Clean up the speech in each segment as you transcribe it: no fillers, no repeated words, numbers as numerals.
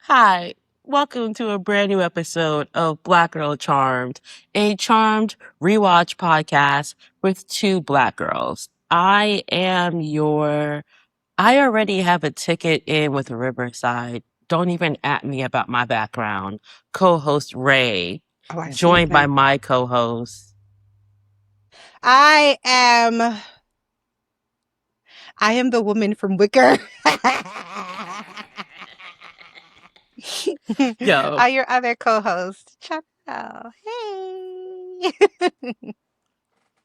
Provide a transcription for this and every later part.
Hi, welcome to a brand new episode of Black Girl Charmed, a charmed rewatch podcast with two black girls. I already have a ticket in with Riverside. Don't even at me about my background. Co-host Ray, Oh, I see it joined by now. my co-host. I am I am the woman from Wicker. Yo, Are your other co-host, Chanel. Hey.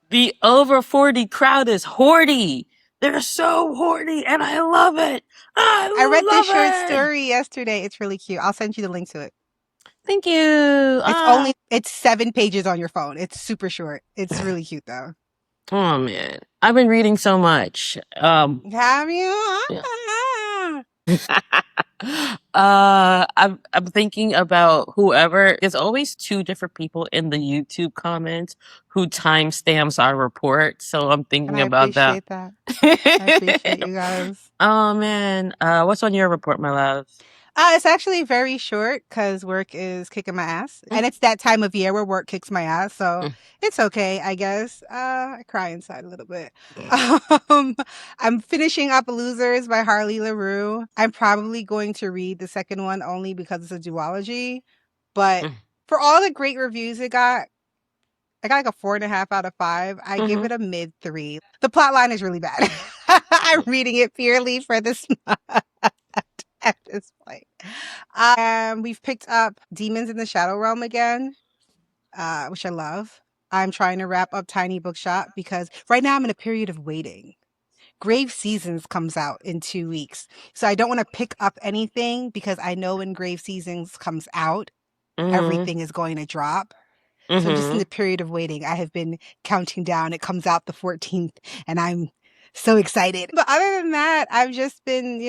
the over 40 crowd is horny. They're so horny and I love it. I read this short I love it. story yesterday. It's really cute. I'll send you the link to it. Thank you. It's 7 pages on your phone. It's super short. It's really cute though. Oh man, I've been reading so much. Have you? Yeah. Ah. I'm thinking about whoever. There's always two different people in the YouTube comments who timestamps our report. So I'm And thinking I about that. appreciate that. I appreciate you guys. Oh man, what's on your report, my love? It's actually very short because work is kicking my ass. And it's that time of year where work kicks my ass. So it's okay, I guess. I cry inside a little bit. Um, I'm finishing up Losers by Harley Laroux. I'm probably going to read the second one only because it's a duology. But for all the great reviews it got, I got like a 4.5 out of 5. I give it a mid 3. The plot line is really bad. I'm reading it purely for this at this point. We've picked up Demons in the Shadow Realm again, which I love. I'm trying to wrap up Tiny Bookshop because right now I'm in a period of waiting. Grave Seasons comes out in 2 weeks. So I don't want to pick up anything because I know when Grave Seasons comes out, everything is going to drop. So I'm just in the period of waiting. I have been counting down. It comes out the 14th and I'm so excited. But other than that, I've just been,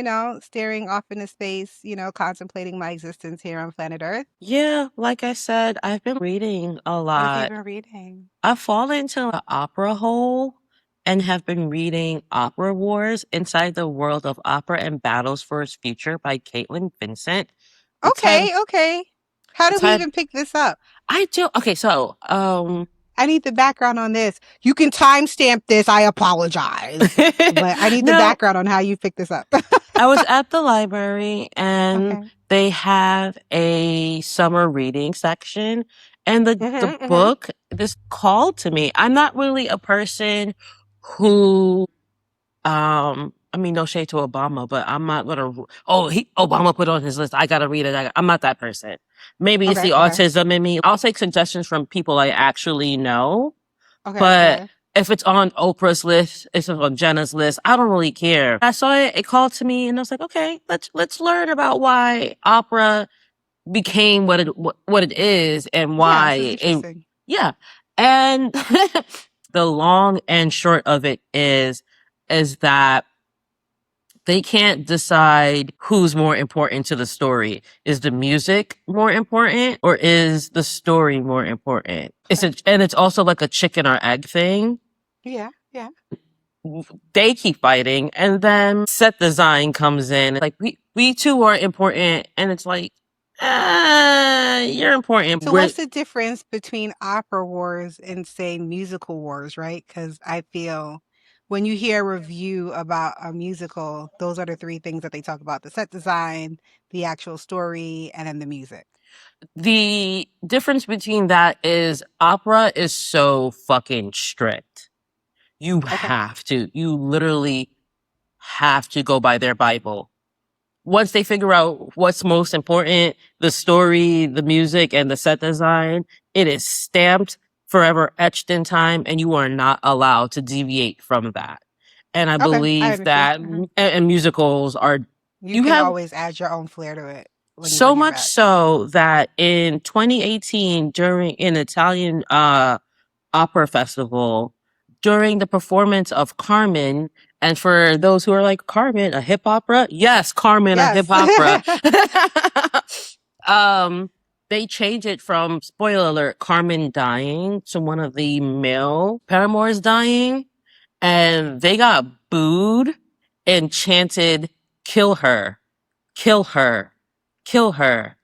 staring off into space, contemplating my existence here on planet Earth. Yeah, like I said, I've been reading a What have you lot. been reading? I've fallen into the opera hole and have been reading Opera Wars Inside the World of Opera and Battles for Its Future by Caitlin Vincent. The title, Okay. How the did we title, even pick this up? I do. Okay, so, I need the background on this. You can timestamp this. I apologize. But I need the no, background on how you picked this up. I was at the library and Okay. they have a summer reading section and the book, this called to me. I'm not really a person who, I mean, no shade to Obama, but I'm not gonna, Obama put on his list. I gotta read it. I'm not that person. Maybe it's the Okay. autism in me. I'll take suggestions from people I actually know. But Okay. if it's on Oprah's list, if it's on Jenna's list, I don't really care. I saw it, it called to me and I was like, okay, let's learn about why opera became what it is and Yeah, why this is it, interesting. yeah. And the long and short of it is that they can't decide who's more important to the story. Is the music more important or is the story more important? And it's also like a chicken or egg thing. Yeah. They keep fighting and then set design comes in. Like we too are important. And it's like, you're important. So what's the difference between opera wars and say musical wars, right? Because I feel when you hear a review about a musical, those are the 3 things that they talk about: the set design, the actual story, and then the music. The difference between that is opera is so fucking strict. Okay. You literally have to go by their Bible. Once they figure out what's most important, the story, the music, and the set design, it is stamped, forever etched in time, and you are not allowed to deviate from that. And I Okay. I believe understand. that, and musicals are, You you can have always add your own flair to it when you so bring it much back. so that in 2018, during an Italian, opera festival, during the performance of Carmen, and for those who are like, Carmen, a hip opera? Yes, Carmen, a hip Yes. opera. They change it from, spoiler alert, Carmen dying to one of the male paramours dying. And they got booed and chanted, kill her, kill her, kill her.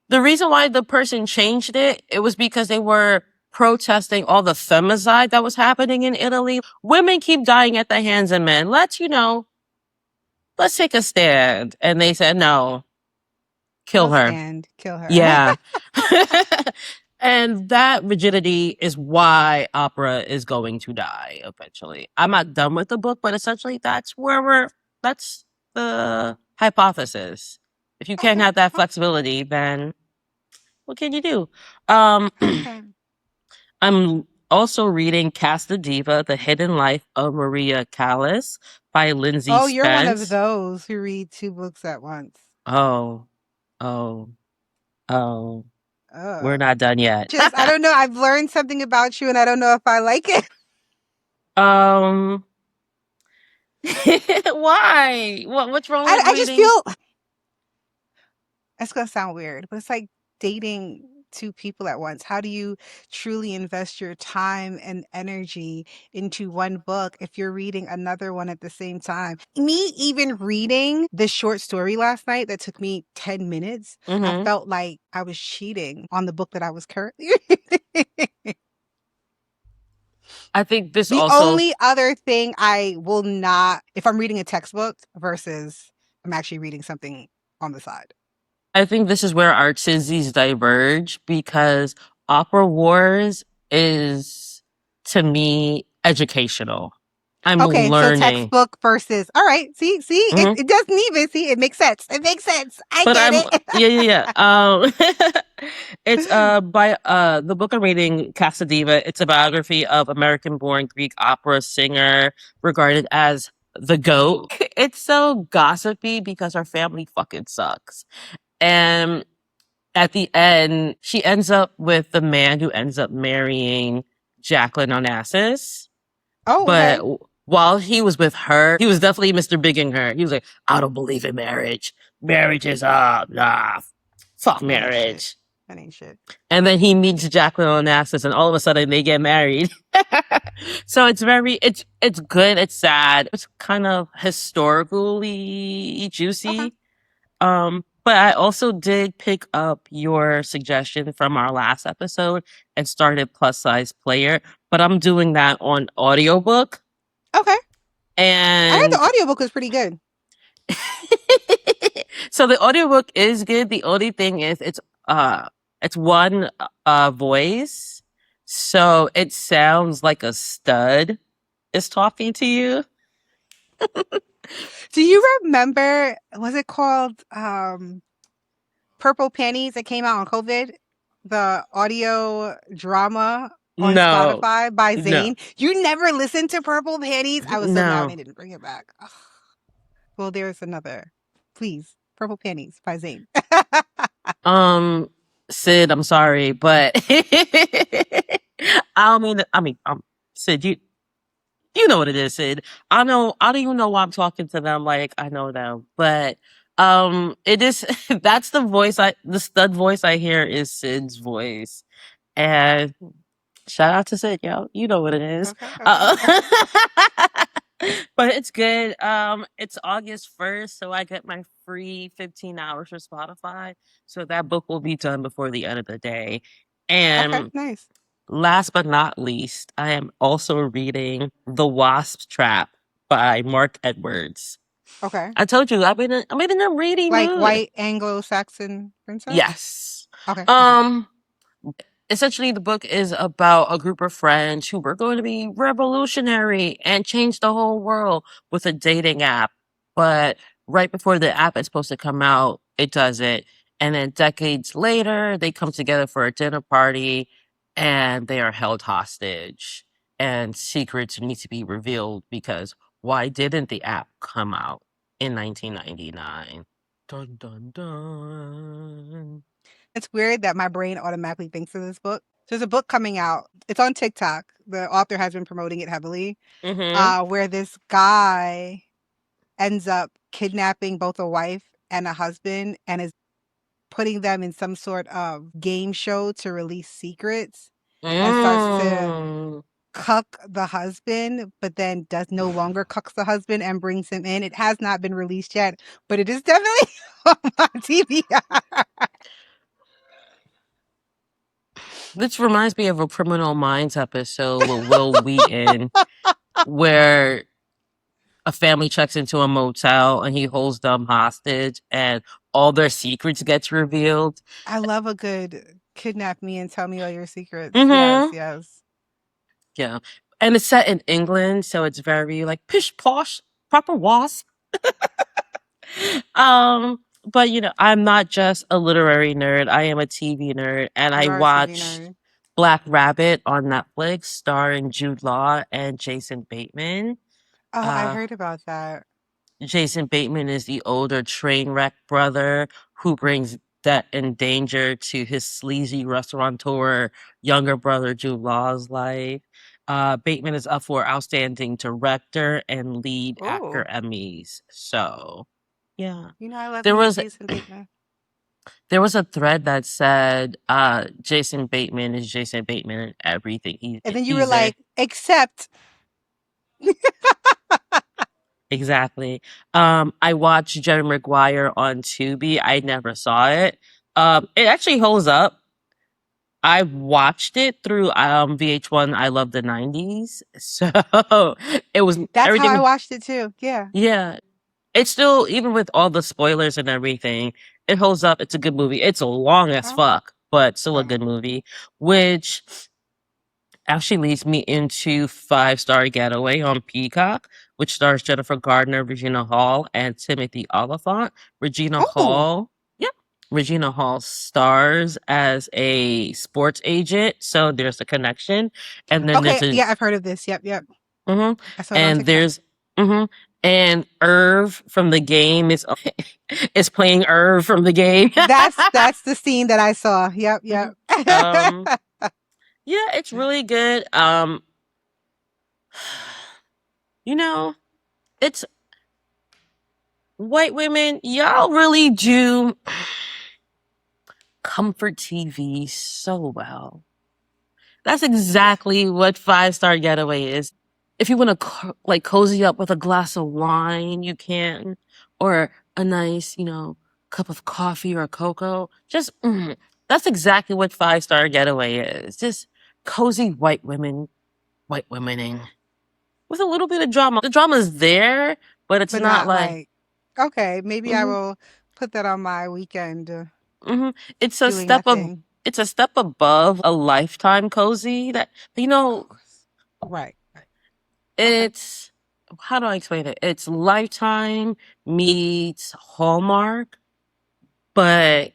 The reason why the person changed it, it was because they were protesting all the femicide that was happening in Italy. Women keep dying at the hands of men. Let's take a stand. And they said, no, kill No her. stand. Kill her. Yeah. And that rigidity is why opera is going to die eventually. I'm not done with the book, but essentially that's the hypothesis. If you can't Okay. have that flexibility, then what can you do? Um, Okay. I'm also reading Casta Diva, The Hidden Life of Maria Callas by Lindsay Oh, you're one of Spence. those who read two books at once. Oh, oh, oh. We're Uh, not done yet. just, I don't know. I've learned something about you and I don't know if I like it. um, why? What's wrong with I just reading? feel it's going to sound weird, but it's like dating two people at once. How do you truly invest your time and energy into one book if you're reading another one at the same time? Me even reading the short story last night that took me 10 minutes, I Mm-hmm. felt like I was cheating on the book that I was currently reading. I think this The also, only other thing I will not, if I'm reading a textbook versus I'm actually reading something on the side. I think this is where our tizzies diverge because Opera Wars is, to me, educational. I'm Okay, so learning. textbook versus all right. See, Mhm. it doesn't even see it makes sense. It makes sense. I But get I'm it. yeah, yeah, yeah. It's by the book I'm reading, Casa Diva. It's a biography of American-born Greek opera singer regarded as the GOAT. It's so gossipy because her family fucking sucks. And at the end, she ends up with the man who ends up marrying Jacqueline Onassis. Oh, But okay. while he was with her, he was definitely Mr. Bigging her. He was like, I don't believe in marriage. Marriage is nah, fuck That ain't shit. marriage. That ain't shit. And then he meets Jacqueline Onassis, and all of a sudden they get married. So it's good, it's sad, it's kind of historically Okay. juicy. But I also did pick up your suggestion from our last episode and started Plus Size Player, but I'm doing that on audiobook. Okay. I heard the And audiobook was pretty good. so the audiobook is good. The only thing is it's one voice. So it sounds like a stud is talking to you. Do you remember was it called Purple Panties that came out on COVID? The audio drama on No. Spotify by No. Zayn. You never listened to Purple Panties? I was so mad No. they didn't bring it back. Ugh. Well, there's another. Please, Purple Panties by Zayn. Um, Syd, I'm sorry, but I don't mean. Syd, you know what it is, Syd. I don't even know why I'm talking to them like I know them, but it is. That's the stud voice I hear is Syd's voice, and shout out to Syd, yo. You know what it is. Okay, okay, Uh, okay. but it's good. It's August 1st, so I get my free 15 hours for Spotify. So that book will be done before the end of the day. Okay, And nice. last but not least, I am also reading The Wasp's Trap by Mark Edwards. Okay. I told you I'm in a reading Like mood. white Anglo-Saxon princess? Yes. Okay, okay. Um essentially the book is about a group of friends who were going to be revolutionary and change the whole world with a dating app. But right before the app is supposed to come out, it doesn't. And then decades later, they come together for a dinner party and they are held hostage. And secrets need to be revealed because why didn't the app come out in 1999? Dun dun dun. It's weird that my brain automatically thinks of this book. There's a book coming out. It's on TikTok. The author has been promoting it heavily. Mm-hmm. Where this guy ends up kidnapping both a wife and a husband and is putting them in some sort of game show to release secrets and starts to Mm. cuck the husband, but then does no longer cucks the husband and brings him in. It has not been released yet, but it is definitely on my TV. This reminds me of a Criminal Minds episode with Will Wheaton, where a family checks into a motel and he holds them hostage, and all their secrets gets revealed. I love a good kidnap me and tell me all your secrets. Yes, Mm-hmm. yes. Yeah, and it's set in England, so it's very like pish posh, proper wasp. But I'm not just a literary nerd. I am a TV nerd, and I You are a TV watched nerd. Black Rabbit on Netflix, starring Jude Law and Jason Bateman. Oh, I Uh, heard about that. Jason Bateman is the older train wreck brother who brings debt and danger to his sleazy restaurateur younger brother Jude Law's life. Bateman is up for outstanding director and lead actor Oh, Emmys. So, yeah. I love There me a was Jason Bateman. there was a thread that said Jason Bateman is Jason Bateman in everything And then you were he's in. like, except, Exactly. I watched Jerry Maguire on Tubi. I never saw it. It actually holds up. I watched it through VH1. I love the 90s. So it was that's how I everything. watched it too. Yeah. Yeah. It's still, even with all the spoilers and everything, it holds up. It's a good movie. It's long as Oh, fuck, but still a oh. good movie, which actually leads me into Five Star Getaway on Peacock, which stars Jennifer Gardner, Regina Hall, and Timothy Oliphant. Regina Oh, Hall, yep. Regina Hall stars as a sports agent, so there's a connection. And then there's okay. a Yeah, I've heard of this. Yep, yep. mhm, I saw it on and TikTok. there's mhm, and Irv from the game is is playing Irv from the game. That's the scene that I saw. Yep, Mhm. yep. Um, yeah, it's really good. You know, it's white women, y'all really do comfort TV so well. That's exactly what Five Star Getaway is. If you want to like cozy up with a glass of wine, you can, or a nice, cup of coffee or cocoa. That's exactly what Five Star Getaway is. Just cozy white womening with a little bit of drama. The drama's there, but it's But not not like. like, okay, maybe I Mhm. will put that on my weekend hmm It's a doing step of nothing. it's a step above a Lifetime cozy that Of course. Right, right. Okay. it's how do I explain it? It's Lifetime meets Hallmark, but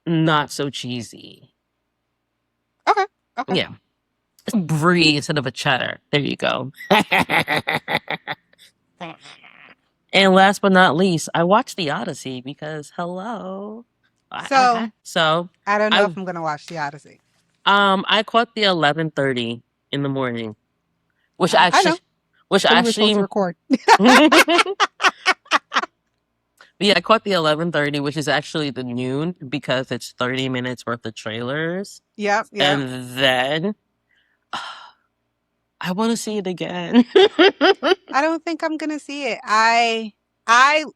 not so cheesy. Okay. Okay. Yeah. It's a brie instead of a cheddar. There you go. And last but not least, I watched the Odyssey because hello. So So I don't know I if I'm gonna watch the Odyssey. I caught the 11:30 in the morning, which I know. actually which When we were supposed to actually record. yeah, I caught the 11:30, which is actually the noon because it's 30 minutes worth of trailers. Yep, yep. And then I want to see it again. I don't think I'm gonna see it. I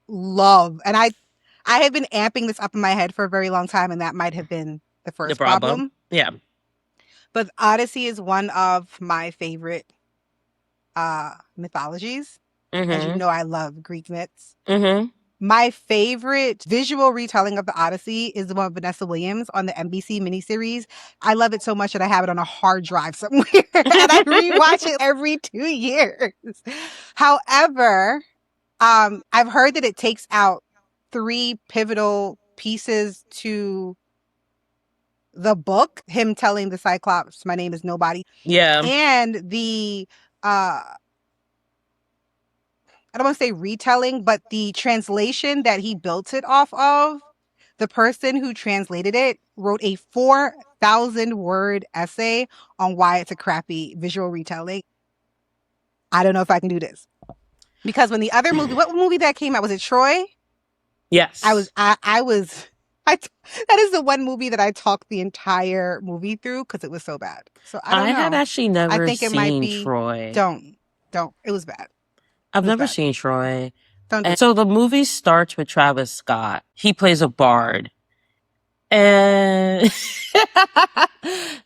love, and I have been amping this up in my head for a very long time, and that might have been the The first problem. problem. Yeah. But Odyssey is one of my favorite mythologies. As you Mhm. know, I love Greek myths. Mhm. My favorite visual retelling of the Odyssey is the one with Vanessa Williams on the NBC miniseries. I love it so much that I have it on a hard drive somewhere and I rewatch it every 2 years. However, I've heard that it takes out three pivotal pieces to the book, him telling the Cyclops, my name is nobody, Yeah. and the I don't want to say retelling, but the translation that he built it off of, the person who translated it wrote a 4,000 word essay on why it's a crappy visual retelling. I don't know if I can do this. Because when the other movie, what movie that came out? Was it Troy? Yes. I was That is the one movie that I talked the entire movie through because it was so bad. So I don't I have know. actually I never think it might seen be. Troy. Don't. It was bad. I've It was never bad. seen Troy. Don't do And it. so the movie starts with Travis Scott. He plays a bard. And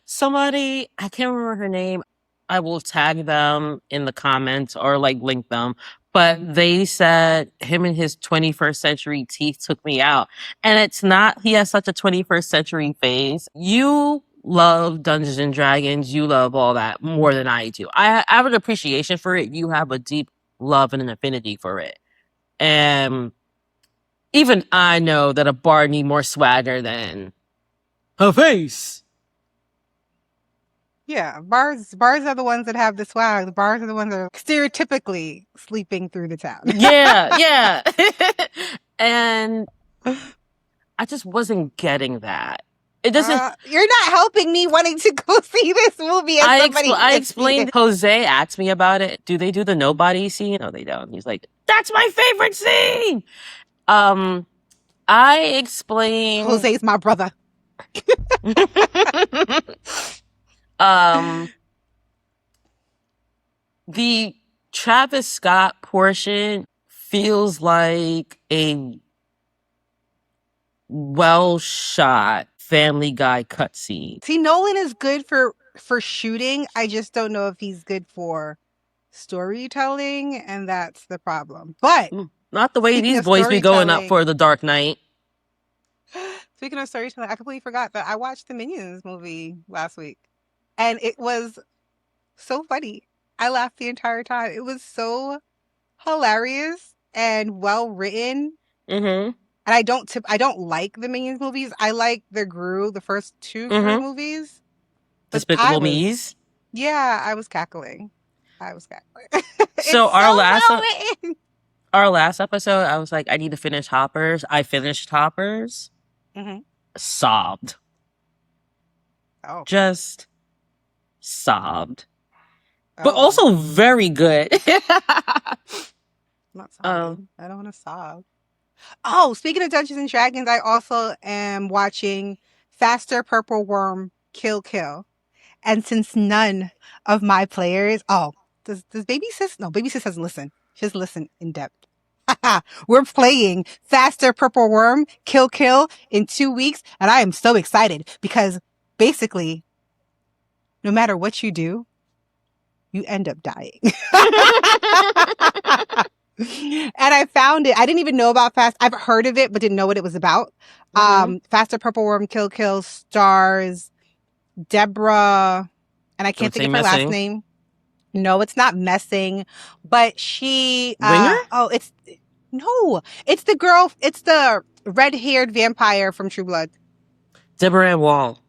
somebody, I can't remember her name. I will tag them in the comments or like link them. But they said him and his 21st century teeth took me out. And it's not, he has such a 21st century face. You love Dungeons and Dragons. You love all that more than I do. I have an appreciation for it. You have a deep love and an affinity for it. And even I know that a bard need more swagger than her face. Yeah, bars are the ones that have the swag. The bars are the ones that are stereotypically sleeping through the town. Yeah, yeah. And I just wasn't getting that. It doesn't. You're not helping me wanting to go see this movie as somebody who I has seen explained. it. Jose asked me about it. Do they do the nobody scene? No, they don't. He's like, that's my favorite scene. I explained. Jose's my brother. The Travis Scott portion feels like a well shot Family Guy cutscene. See, Nolan is good for shooting. I just don't know if he's good for storytelling, and that's the problem. But not the way speaking these of boys be going up storytelling- for the Dark Knight. Speaking of storytelling, I completely forgot that I watched the Minions movie last week, and it was so funny. I laughed the entire time. It was so hilarious and well written. Mm-hmm. And I don't like the Minions movies. I like the first two Gru movies. But Despicable Me's. Yeah, I was cackling. So our last episode, I was like, I need to finish Hoppers. I finished Hoppers. Mm-hmm. Sobbed. Oh. Just sobbed. But also very good. I'm not sobbing. I don't want to sob. Oh, speaking of Dungeons and Dragons, I also am watching Faster Purple Worm Kill Kill. And since none of my players, does Baby Sis? No, Baby Sis doesn't listen. She doesn't listen in depth. We're playing Faster Purple Worm Kill Kill in 2 weeks, and I am so excited because basically, no matter what you do, you end up dying. And I found it. I didn't even know about I've heard of it, but didn't know what it was about. Faster Purple Worm Kill Kill stars Deborah, and I can't think of her last name. No, it's not Messing, but she. Winger? It's the girl. It's the red-haired vampire from True Blood. Deborah Ann Wall.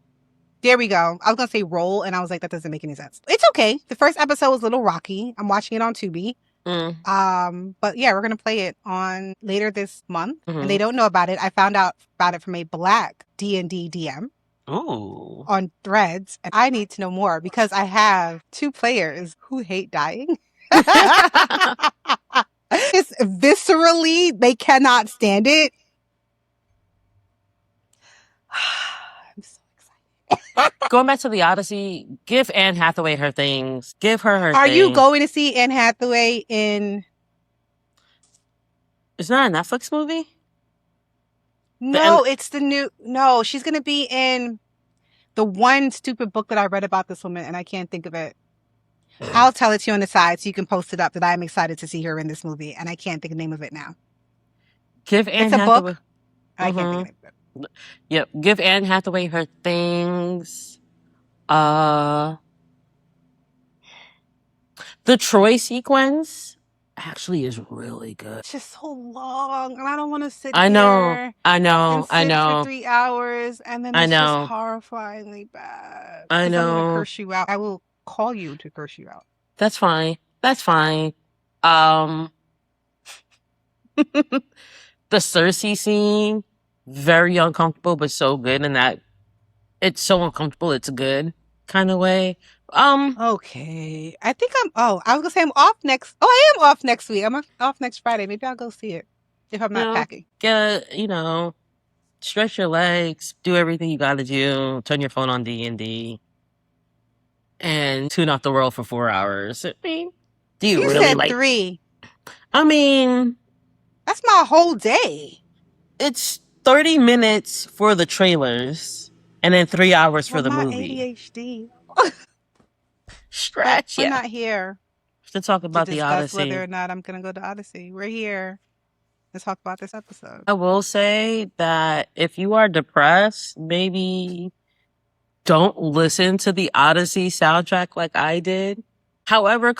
There we go. I was gonna say Roll, and I was like, that doesn't make any sense. It's okay. The first episode was a little rocky. I'm watching it on Tubi. But yeah, we're gonna play it on later this month, and they don't know about it. I found out about it from a Black D&D DM. Ooh. On Threads, and I need to know more because I have 2 players who hate dying. It's viscerally, they cannot stand it. I'm so excited. Going back to the Odyssey, give Anne Hathaway her things. Give her her Are things. you going to see Anne Hathaway in... It's not a Netflix movie? No, it's the new... No, she's going to be in the one stupid book that I read about this woman, and I can't think of it. I'll tell it to you on the side so you can post it up that I'm excited to see her in this movie, and I can't think of the name of it now. Give Anne Hathaway... It's a book. I can't think of it. Yep. Give Anne Hathaway her things. The Troy sequence actually is really good. It's just so long, and I don't want to sit I know. here. I know. And sit I know. for 3 hours, and then it's just horrifyingly bad. I know. I'm gonna curse you out. I will call you to curse you out. That's fine. That's fine. The Cersei scene, very uncomfortable, but so good in that it's so uncomfortable, it's good kind of way. Okay. I think I was gonna say I'm off next. Oh, I am off next week. I'm off next Friday. Maybe I'll go see it if I'm not packing. stretch your legs, do everything you gotta do, turn your phone on D&D, and tune out the world for 4 hours. I mean, do you You really said like... 3. I mean, That's my whole day. it's 30 minutes for the trailers, and then 3 hours for Well, the my movie. ADHD. But Stretch, we're yeah. not here To talk to about the discuss whether Odyssey. or not I'm going to go to Odyssey. We're here to talk about this episode. I will say that if you are depressed, maybe don't listen to the Odyssey soundtrack like I did. However,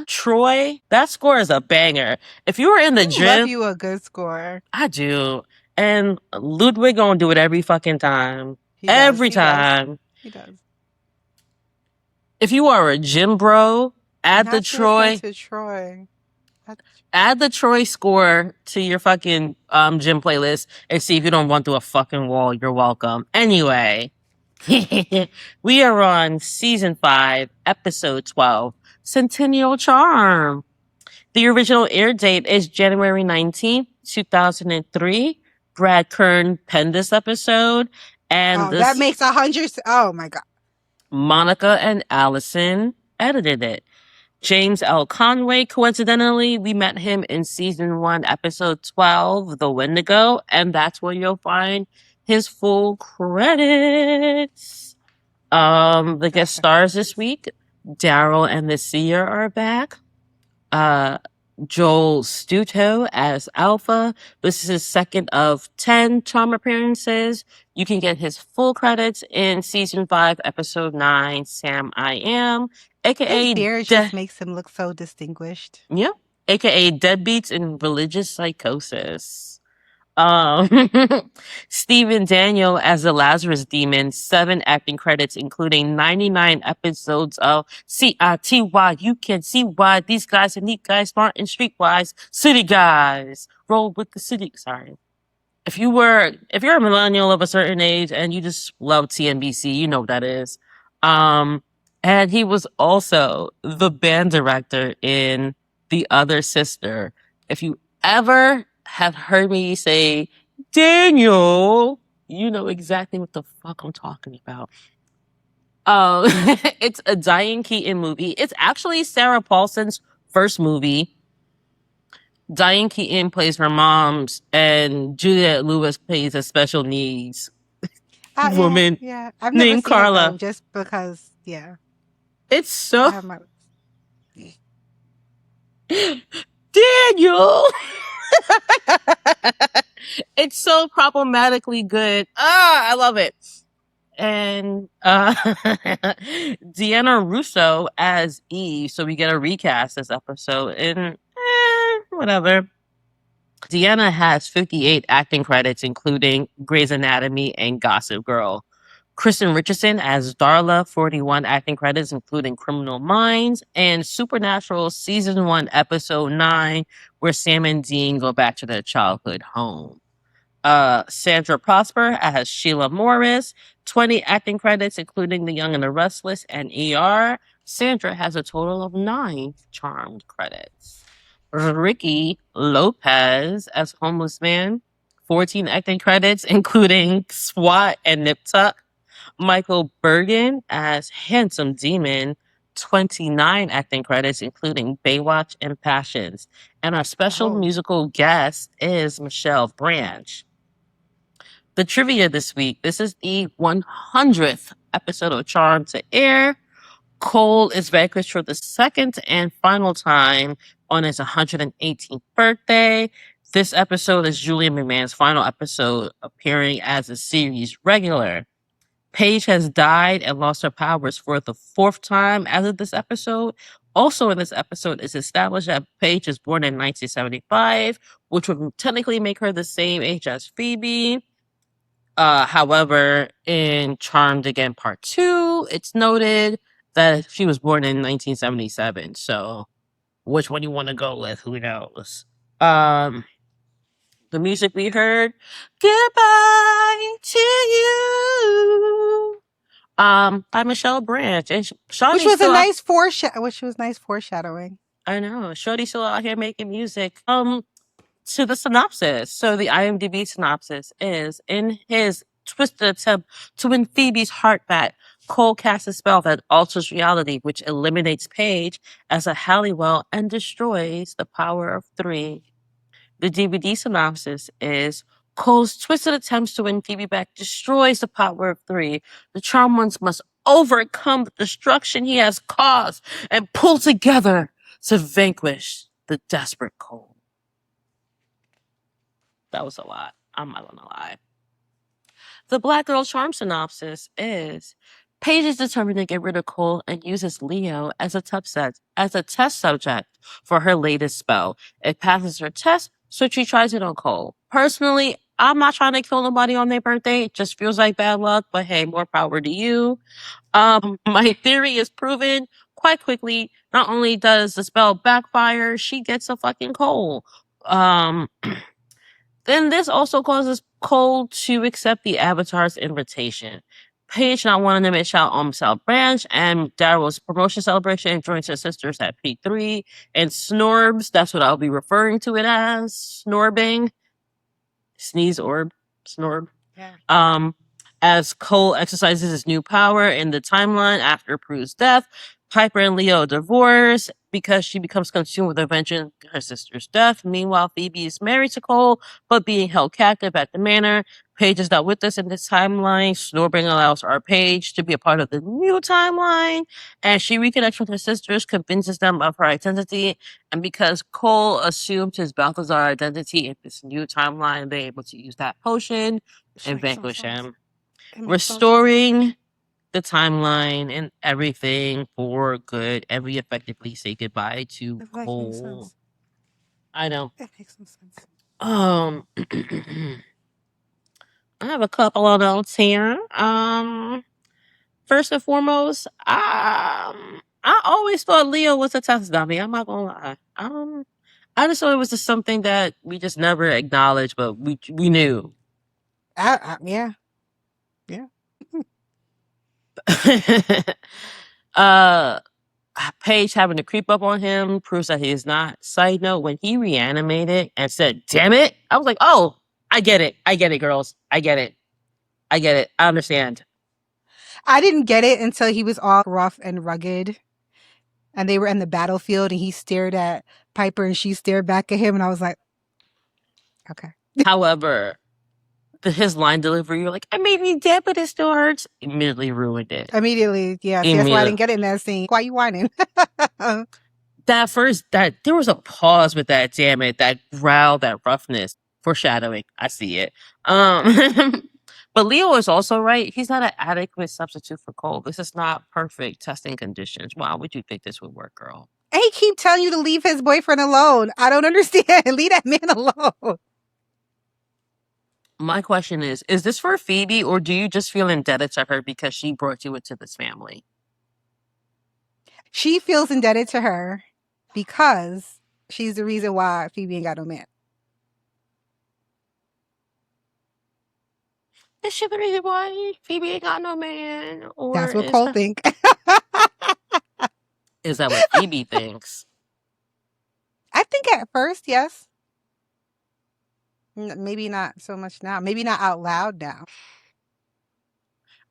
Troy, that score is a banger. If you were in the You love gym, you a good score. I do. And Ludwig gonna do it every fucking time. He does. Every He does. time. He does. If you are a gym bro, add the Not to listen Troy. to Troy. Add the Troy score to your fucking gym playlist and see if you don't run through a fucking wall. You're welcome. Anyway, we are on season 5, episode 12, Centennial Charm. The original air date is January 19th, 2003. Brad Kern penned this episode, and That makes 100. Oh my God. Monica and Allison edited it. James L. Conway, coincidentally, we met him in season 1, episode 12, The Wendigo, and that's where you'll find his full credits. The guest stars this week, Daryl and the Seer are back. Joel Stuto as Alpha. This is his second of 10 Charm appearances. You can get his full credits in season 5, episode 9, Sam I Am, aka His beard just makes him look so distinguished. Yeah, aka Deadbeats in Religious Psychosis. Stephen Daniel as the Lazarus Demon, 7 acting credits, including 99 episodes of CITY. You can see why these guys are neat guys, smart and streetwise. City guys. Roll with the city. Sorry. If you're a millennial of a certain age and you just love TNBC, you know what that is. And he was also the band director in The Other Sister. If you ever have heard me say Daniel, you know exactly what the fuck I'm talking about. It's a Diane Keaton movie. It's actually Sarah Paulson's first movie. Diane Keaton plays her mom's, and Juliette Lewis plays a special needs woman Yeah. I've never named seen Carla. it though, just because, yeah. It's so I have my... Daniel. It's so problematically good. I love it. And Deanna Russo as Eve, so we get a recast this episode, and whatever. Deanna has 58 acting credits, including Grey's Anatomy and Gossip Girl. Kristen Richardson as Darla, 41 acting credits, including Criminal Minds and Supernatural Season 1, Episode 9, where Sam and Dean go back to their childhood home. Sandra Prosper as Sheila Morris, 20 acting credits, including The Young and the Restless and ER. Sandra has a total of 9 Charmed credits. Ricky Lopez as Homeless Man, 14 acting credits, including SWAT and Nip Tuck. Michael Bergen as Handsome Demon, 29 acting credits, including Baywatch and Passions. And our special musical guest is Michelle Branch. The trivia this week, this is the 100th episode of Charm to air. Cole is vanquished for the second and final time on his 118th birthday. This episode is Julian McMahon's final episode appearing as a series regular. Paige has died and lost her powers for the 4th time as of this episode. Also in this episode, it's established that Paige was born in 1975, which would technically make her the same age as Phoebe. However, in Charmed Again Part 2, it's noted that she was born in 1977. So, which one you want to go with? Who knows? The music we heard, Goodbye to You, by Michelle Branch. And Which was nice foreshadowing. I know. Shorty's still out here making music. to the synopsis. So the IMDb synopsis is, in his twisted attempt to win Phoebe's heart back, Cole casts a spell that alters reality, which eliminates Paige as a Halliwell and destroys the power of 3. The DVD synopsis is, Cole's twisted attempts to win Phoebe back destroys the power of 3. The Charmed Ones must overcome the destruction he has caused and pull together to vanquish the desperate Cole. That was a lot. I'm not gonna lie. The Black Girl Charm synopsis is, Paige is determined to get rid of Cole and uses Leo as a test subject for her latest spell. It passes her test, so she tries it on Cole. Personally, I'm not trying to kill nobody on their birthday. It just feels like bad luck, but hey, more power to you. My theory is proven quite quickly. Not only does the spell backfire, she gets a fucking Cole. Then this also causes Cole to accept the Avatar's invitation. Paige not wanting to miss out on South Branch and Daryl's promotion celebration joins her sisters at P3 and Snorbs. That's what I'll be referring to it as. Snorbing. Sneeze orb. Snorb. Yeah. As Cole exercises his new power in the timeline after Prue's death, Piper and Leo divorce because she becomes consumed with avenging her sister's death. Meanwhile, Phoebe is married to Cole, but being held captive at the manor. Paige is not with us in this timeline. Snorbing allows our Paige to be a part of the new timeline, and she reconnects with her sisters, convinces them of her identity, and because Cole assumed his Balthazar identity in this new timeline, they're able to use that potion and vanquish him. Restoring the timeline and everything for good, and we effectively say goodbye to Cole. I know. That makes no sense. I have a couple of notes here. First and foremost, I always thought Leo was a test dummy. I'm not gonna lie. I just thought it was just something that we just never acknowledged, but we knew. Yeah. Paige having to creep up on him proves that he is not. Side note, when he reanimated and said, damn it, I was like, oh, I get it. I get it, girls. I get it. I get it. I understand. I didn't get it until he was all rough and rugged and they were in the battlefield and he stared at Piper and she stared back at him and I was like, okay. However, his line delivery, you're like, I made me dead, but it still hurts. Immediately ruined it. Immediately, yeah. See, that's why I didn't get it in that scene. Why are you whining? That there was a pause with that, damn it, that growl, that roughness, foreshadowing. I see it. But Leo is also right. He's not an adequate substitute for Cole. This is not perfect testing conditions. Why would you think this would work, girl? And he keep telling you to leave his boyfriend alone. I don't understand. Leave that man alone. My question is this for Phoebe, or do you just feel indebted to her because she brought you into this family? She feels indebted to her because she's the reason why Phoebe ain't got no man. Is she the reason why Phoebe ain't got no man? Or that's what Cole think. Is that what Phoebe thinks? I think at first, yes. Maybe not so much now. Maybe not out loud now.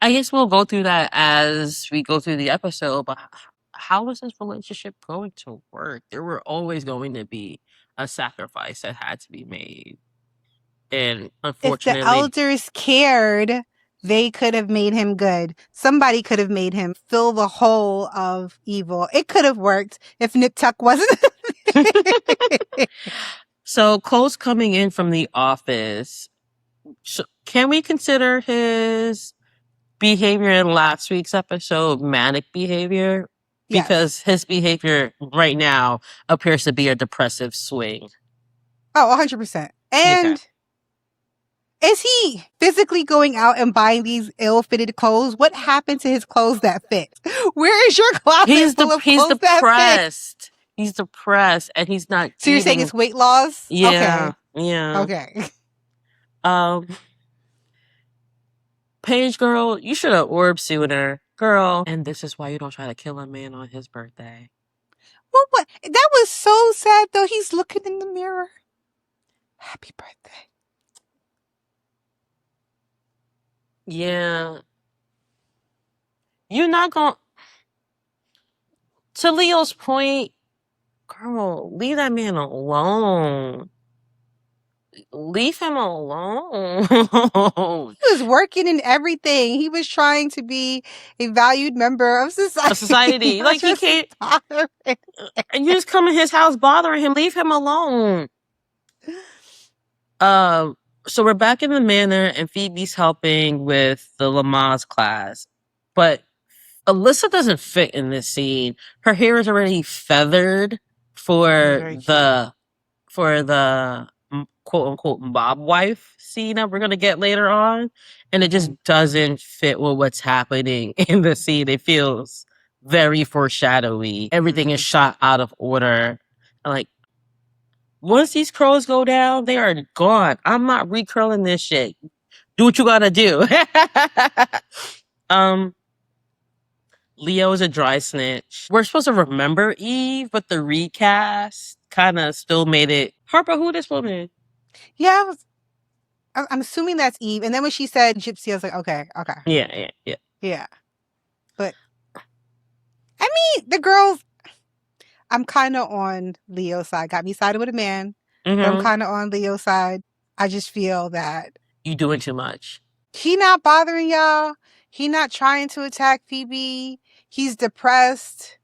I guess we'll go through that as we go through the episode, but how is this relationship going to work? There were always going to be a sacrifice that had to be made. And unfortunately, if the elders cared, they could have made him good. Somebody could have made him fill the hole of evil. It could have worked if Nip Tuck wasn't. So Cole's coming in from the office. So can we consider his behavior in last week's episode manic behavior? Because his behavior right now appears to be a depressive swing. Oh, 100%. And is he physically going out and buying these ill-fitted clothes? What happened to his clothes that fit? Where is your closet full of clothes depressed. That fit? He's depressed and he's not So you're saying it's weight loss? Yeah. Okay. Yeah. Okay. Paige, girl, you should have orb sooner. Girl. And this is why you don't try to kill a man on his birthday. Well, what? That was so sad, though. He's looking in the mirror. Happy birthday. Yeah. You're not going to Leo's point, girl, leave that man alone. Leave him alone. He was working in everything. He was trying to be a valued member of society. A society. Like, he can't. And you just come in his house bothering him. Leave him alone. So we're back in the manor, and Phoebe's helping with the Lamaze class. But Alyssa doesn't fit in this scene. Her hair is already feathered for the quote unquote mob wife scene that we're gonna get later on, and it just doesn't fit with what's happening in the scene. It feels very foreshadowy. Everything is shot out of order. Like, once these curls go down, they are gone. I'm not recurling this shit. Do what you gotta do. Leo is a dry snitch. We're supposed to remember Eve, but the recast kind of still made it. Harper, who this woman? Yeah, I'm assuming that's Eve. And then when she said Gypsy, I was like, okay. Yeah. But I mean, the girls, I'm kind of on Leo's side. Got me sided with a man, but I'm kind of on Leo's side. I just feel that you doing too much. He not bothering y'all. He not trying to attack Phoebe. He's depressed.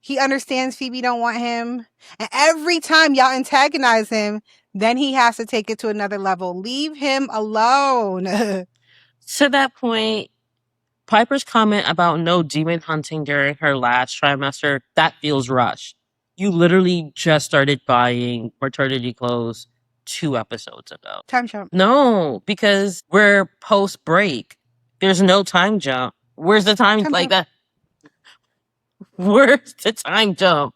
He understands Phoebe don't want him. And every time y'all antagonize him, then he has to take it to another level. Leave him alone. To that point, Piper's comment about no demon hunting during her last trimester, that feels rushed. You literally just started buying maternity clothes 2 episodes ago. Time jump. No, because we're post break. There's no time jump. Where's the time like that? Where's the time jump?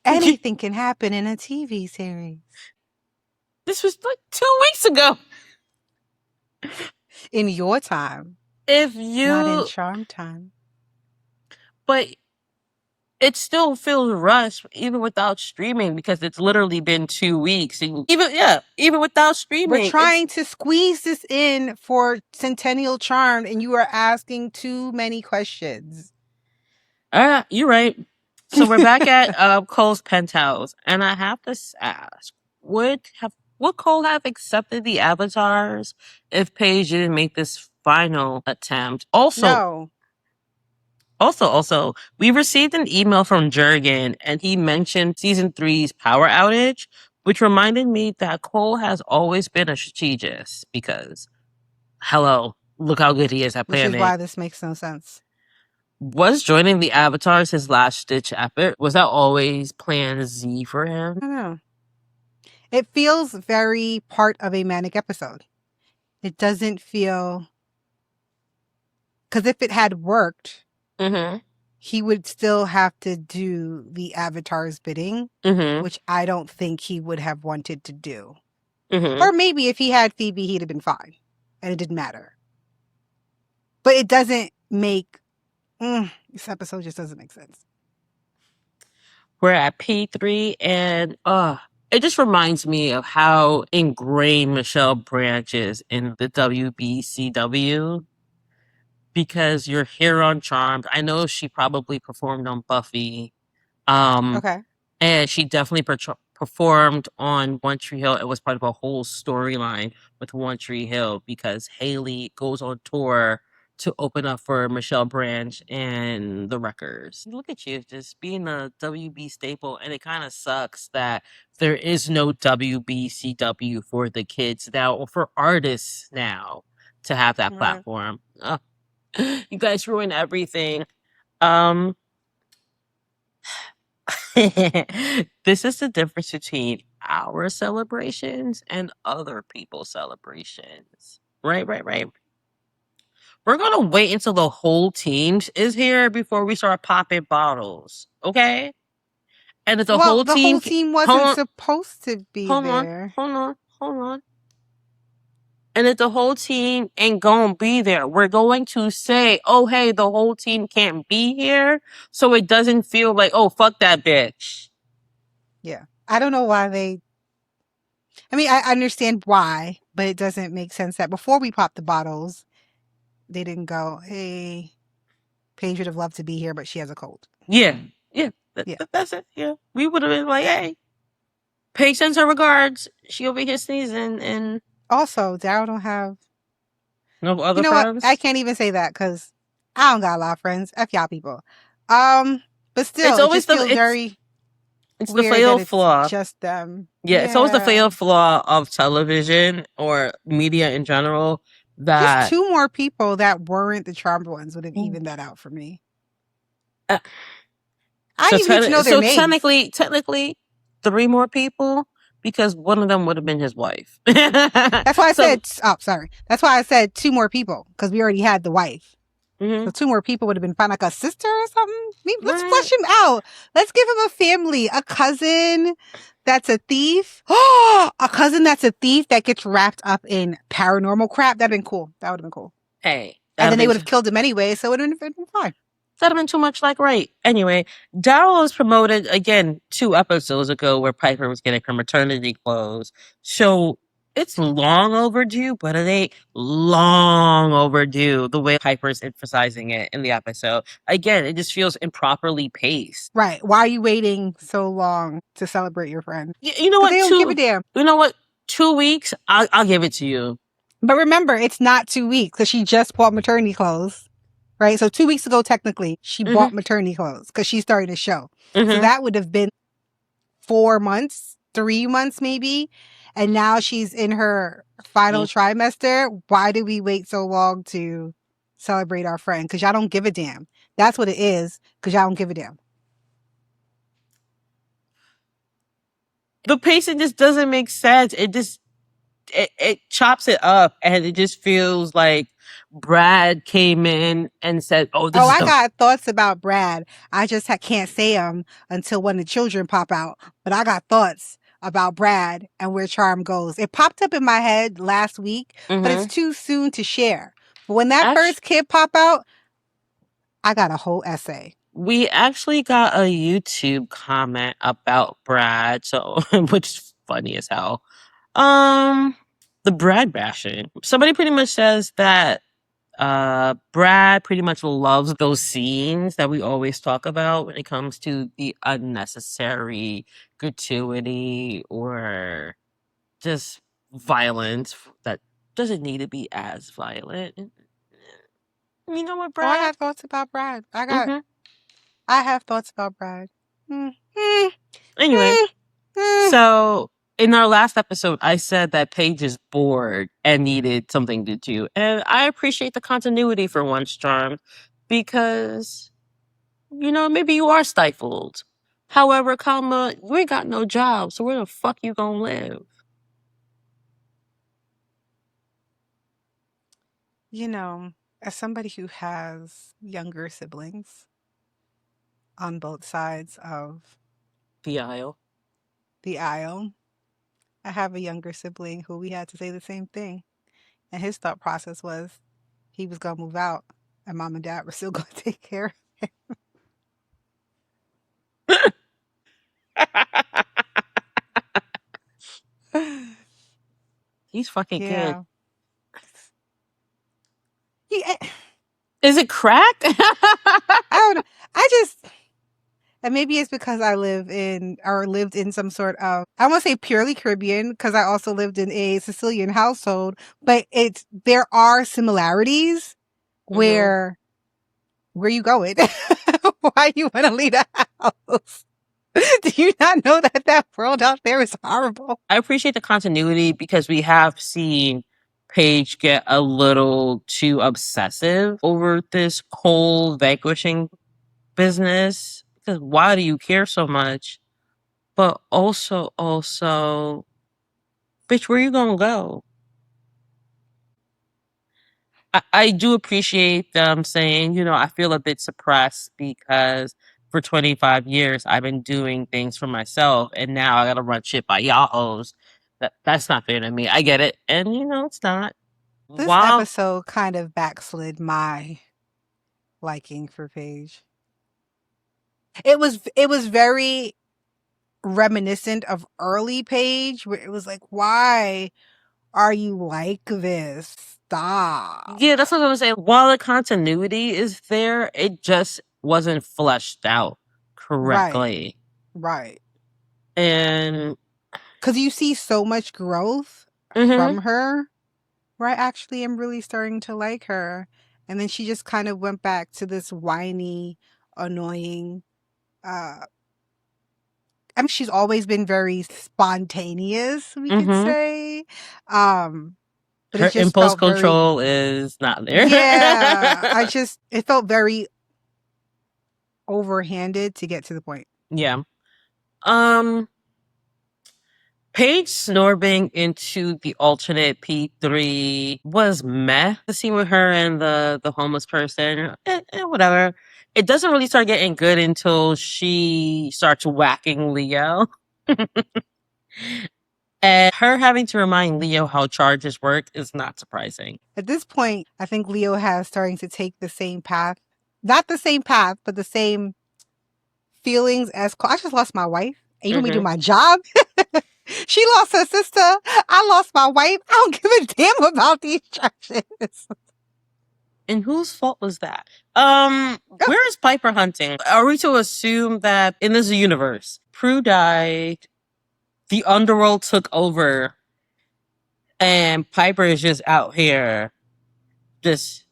Anything can happen in a TV series. This was like 2 weeks ago. In your time. If you... Not in Charm time. But it still feels rushed even without streaming, because it's literally been 2 weeks. And even without streaming. We're trying to squeeze this in for Centennial Charm, and you are asking too many questions. You're right. So we're back at Cole's penthouse, and I have to ask, would Cole have accepted the avatars if Paige didn't make this final attempt? Also, we received an email from Jurgen, and he mentioned season 3's power outage, which reminded me that Cole has always been a strategist, because, hello, look how good he is at planning. Which is why this makes no sense. Was joining the Avatars his last-ditch effort? Was that always plan Z for him? I don't know. It feels very part of a manic episode. It doesn't feel... Because if it had worked, he would still have to do the Avatar's bidding, which I don't think he would have wanted to do. Or maybe if he had Phoebe, he'd have been fine. And it didn't matter. But it doesn't make... this episode just doesn't make sense. We're at P3, and it just reminds me of how ingrained Michelle Branch is in the WBCW. Because you're here on Charmed. I know she probably performed on Buffy. Okay. And she definitely performed on One Tree Hill. It was part of a whole storyline with One Tree Hill, because Haley goes on tour to open up for Michelle Branch and the Wreckers. Look at you, just being a WB staple, and it kind of sucks that there is no WBCW for the kids now, or for artists now, to have that platform. You guys ruin everything. This is the difference between our celebrations and other people's celebrations. Right. We're gonna wait until the whole team is here before we start popping bottles, okay? And if the whole team wasn't supposed to be there. Hold on. And if the whole team ain't gonna be there, we're going to say, oh, hey, the whole team can't be here, so it doesn't feel like, oh, fuck that bitch. Yeah. I don't know why they I mean, I understand why, but it doesn't make sense that before we popped the bottles, they didn't go, hey, Paige would have loved to be here, but she has a cold. Yeah. Yeah. Yeah. That's it. Yeah. We would have been like, hey, Paige sends her regards. She'll be here sneezing and Also, Daryl don't have. no You other know what? I friends. can't even say that because I don't got a lot of friends. F y'all people. But It's still, it always just feels very it's the weird that fatal it's flaw. just them. Yeah, it's always the Yeah. fatal flaw of television or media in general Just that 2 more people that weren't the charmed ones would have evened that out for me. uh, I didn't even need to know their names. technically 3 more people because one of them would have been his wife. That's why I So said, oh, sorry. That's why I said 2 more people because we already had the wife. So mhm. 2 more people would have been fine, like a sister or something. Let's Right. flesh him out. Let's give him a family, a cousin that's a thief. Oh, a cousin that's a thief that gets wrapped up in paranormal crap. That'd been cool. That would have been cool. Hey, And that'd then they have would been have killed him anyway, so it would have been fine. that'd have been too much like right. Anyway, Daryl was promoted again 2 episodes ago where Piper was getting her maternity clothes. So it's long overdue, but it ain't long overdue the way Piper's emphasizing it in the episode. Again, it just feels improperly paced. Right. Why are you waiting so long to celebrate your friend? You know Because what? they don't give a damn. You know what? 2 weeks. I'll give it to you. But remember, it's not 2 weeks because she just bought maternity clothes. Right? So 2 weeks ago, technically, she bought maternity clothes because she's starting to show. So that would have been 4 months, 3 months maybe. And now she's in her final trimester. Why did we wait so long to celebrate our friend? Because y'all don't give a damn. That's what it is. Because y'all don't give a damn. The pacing just doesn't make sense. It chops it up and it just feels like Brad came in and said, "Oh, this Oh, is I the got thoughts about Brad. I just can't say them until when the children pop out. But I got thoughts about Brad and where Charm goes. It popped up in my head last week, but it's too soon to share. But when that Actually, first kid pop out, I got a whole essay. we actually got a YouTube comment about Brad, so which is funny as hell. The Brad bashing. Somebody pretty much says that Brad pretty much loves those scenes that we always talk about when it comes to the unnecessary gratuity or just violence that doesn't need to be as violent. You know what, Oh, I Brad? got thoughts about Brad. Mm-hmm. I have thoughts about Brad. Anyway, so in our last episode, I said that Paige is bored and needed something to do. And I appreciate the continuity for once, Charmed, because, maybe you are stifled. However, comma, you ain't got no job, so where the fuck you gonna live? As somebody who has younger siblings on both sides of The aisle. the aisle, I have a younger sibling who we had to say the same thing. And his thought process was he was going to move out and mom and dad were still going to take care of him. He's fucking good. Yeah. Yeah. Is it crack? I don't know. I just, and maybe it's because I lived in some sort of, I won't say purely Caribbean because I also lived in a Sicilian household, but there are similarities where you going? Why you want to leave the house? Do you not know that world out there is horrible? I appreciate the continuity because we have seen Paige get a little too obsessive over this whole vanquishing business. Because why do you care so much? But also, bitch, where you gonna go? I do appreciate them saying, I feel a bit suppressed because for 25 years I've been doing things for myself and now I gotta run shit by y'all hoes. That's not fair to me. I get it. And it's not. This While episode kind of backslid my liking for Paige. It was very reminiscent of early Paige, where it was like, why are you like this? Stop. Yeah, that's what I was saying. While the continuity is there, it just wasn't fleshed out correctly. Right. And because you see so much growth from her, where I actually am really starting to like her. And then she just kind of went back to this whiny, annoying. I mean, she's always been very spontaneous, we could say. But her it just impulse felt very. control is not there. Yeah, it felt very overhanded to get to the point. Yeah. Paige snorbing into the alternate P3 was meh. The scene with her and the homeless person, whatever. It doesn't really start getting good until she starts whacking Leo. And her having to remind Leo how charges work is not surprising. At this point, I think Leo has starting to take the same path. Not the same path, but the same feelings as I just lost my wife. And you want me to do my job? She lost her sister. I lost my wife. I don't give a damn about these charges. And whose fault was that? Where is Piper hunting? Are we to assume that in this universe, Prue died, the underworld took over, and Piper is just out here just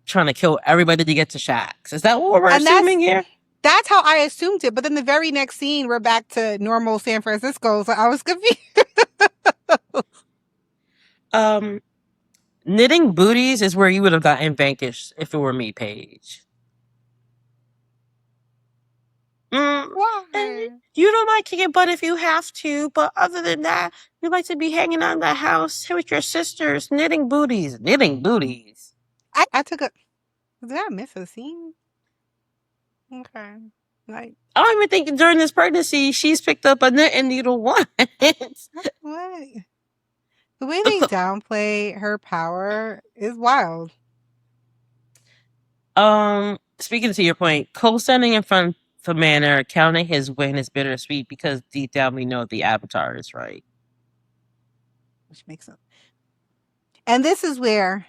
trying to kill everybody to get to Shax? Is that what we're assuming here? That's how I assumed it. But then the very next scene, we're back to normal San Francisco. So I was confused. Knitting booties is where you would have gotten vanquished if it were me, Paige. Why? You don't like kicking butt if you have to, but other than that, you like to be hanging out in the house with your sisters, knitting booties. Knitting booties. I took a. Did I miss a scene? Okay. Like, I don't even think during this pregnancy she's picked up a knitting needle once. what? The way they downplay her power is wild. Speaking to your point, Cole standing in front of the manor, counting his win is bittersweet because deep down we know the Avatar is right. Which makes sense. And this is where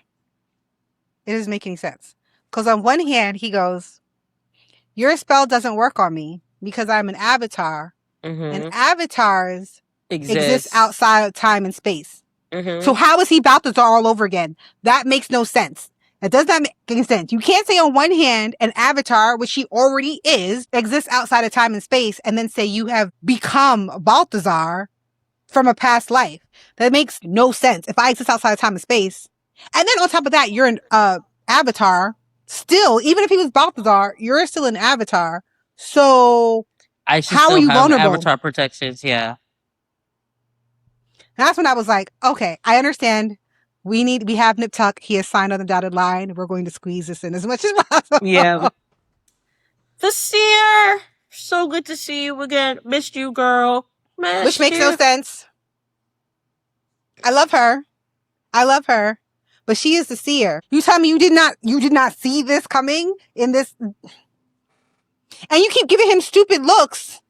it doesn't make any sense. Because on one hand, he goes, your spell doesn't work on me because I'm an avatar. And avatars exist outside of time and space. So how is he Balthazar all over again? That makes no sense. That does not make any sense. You can't say on one hand an avatar, which he already is, exists outside of time and space, and then say you have become Balthazar from a past life. That makes no sense. If I exist outside of time and space, and then on top of that, you're an avatar. Still, even if he was Balthazar, you're still an avatar. So how are you vulnerable? Avatar protections, yeah. And that's when I was like, okay, I understand. We have Nip Tuck. He has signed on the dotted line. We're going to squeeze this in as much as possible. Yeah. The seer. So good to see you again. Missed you, girl. Which makes no sense. I love her. But she is the seer. You tell me you did not see this coming in this. And you keep giving him stupid looks.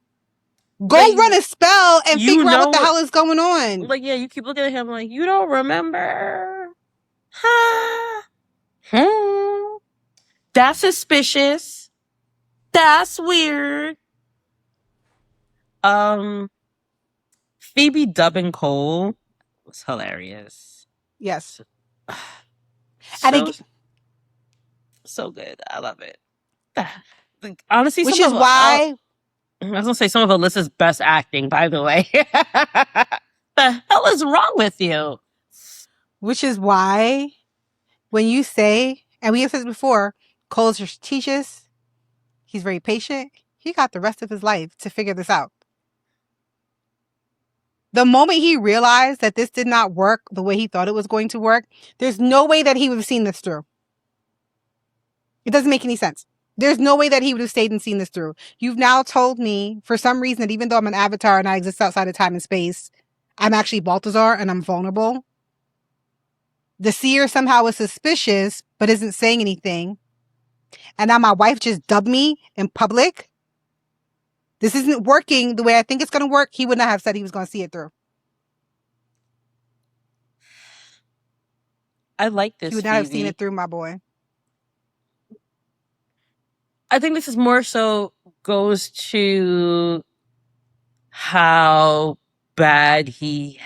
Go run a spell and figure out what the hell is going on. Like, yeah, you keep looking at him like, you don't remember. That's suspicious. That's weird. Phoebe dubbing Cole was hilarious. Yes. So good. I love it. Honestly, which is why I was gonna say some of Alyssa's best acting, by the way. The hell is wrong with you? Which is why when you say, and we have said before, Cole's strategist, he's very patient, he got the rest of his life to figure this out. The moment he realized that this did not work the way he thought it was going to work, there's no way that he would have seen this through. It doesn't make any sense. There's no way that he would have stayed and seen this through. You've now told me, for some reason, that even though I'm an avatar and I exist outside of time and space, I'm actually Balthazar and I'm vulnerable. The seer somehow is suspicious, but isn't saying anything. And now my wife just dubbed me in public. this isn't working the way I think it's going to work, he would not have said he was going to see it through. I like this. He would not have seen it through, my boy. I think this is more so goes to how bad his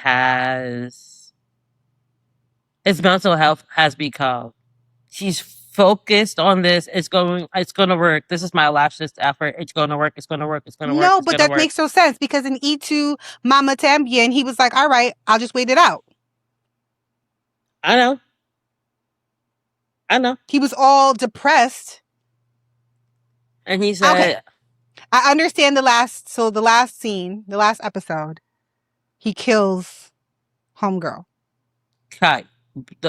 mental health has become. He's focused on this. It's going to work. This is my last effort. It's going to work. It's going to work. It's going to work. No, but that makes no sense because in E2 Mama Tambien, he was like, all right, I'll just wait it out. I know. He was all depressed. And he said, okay, I understand the last scene, the last episode, he kills homegirl. Kai.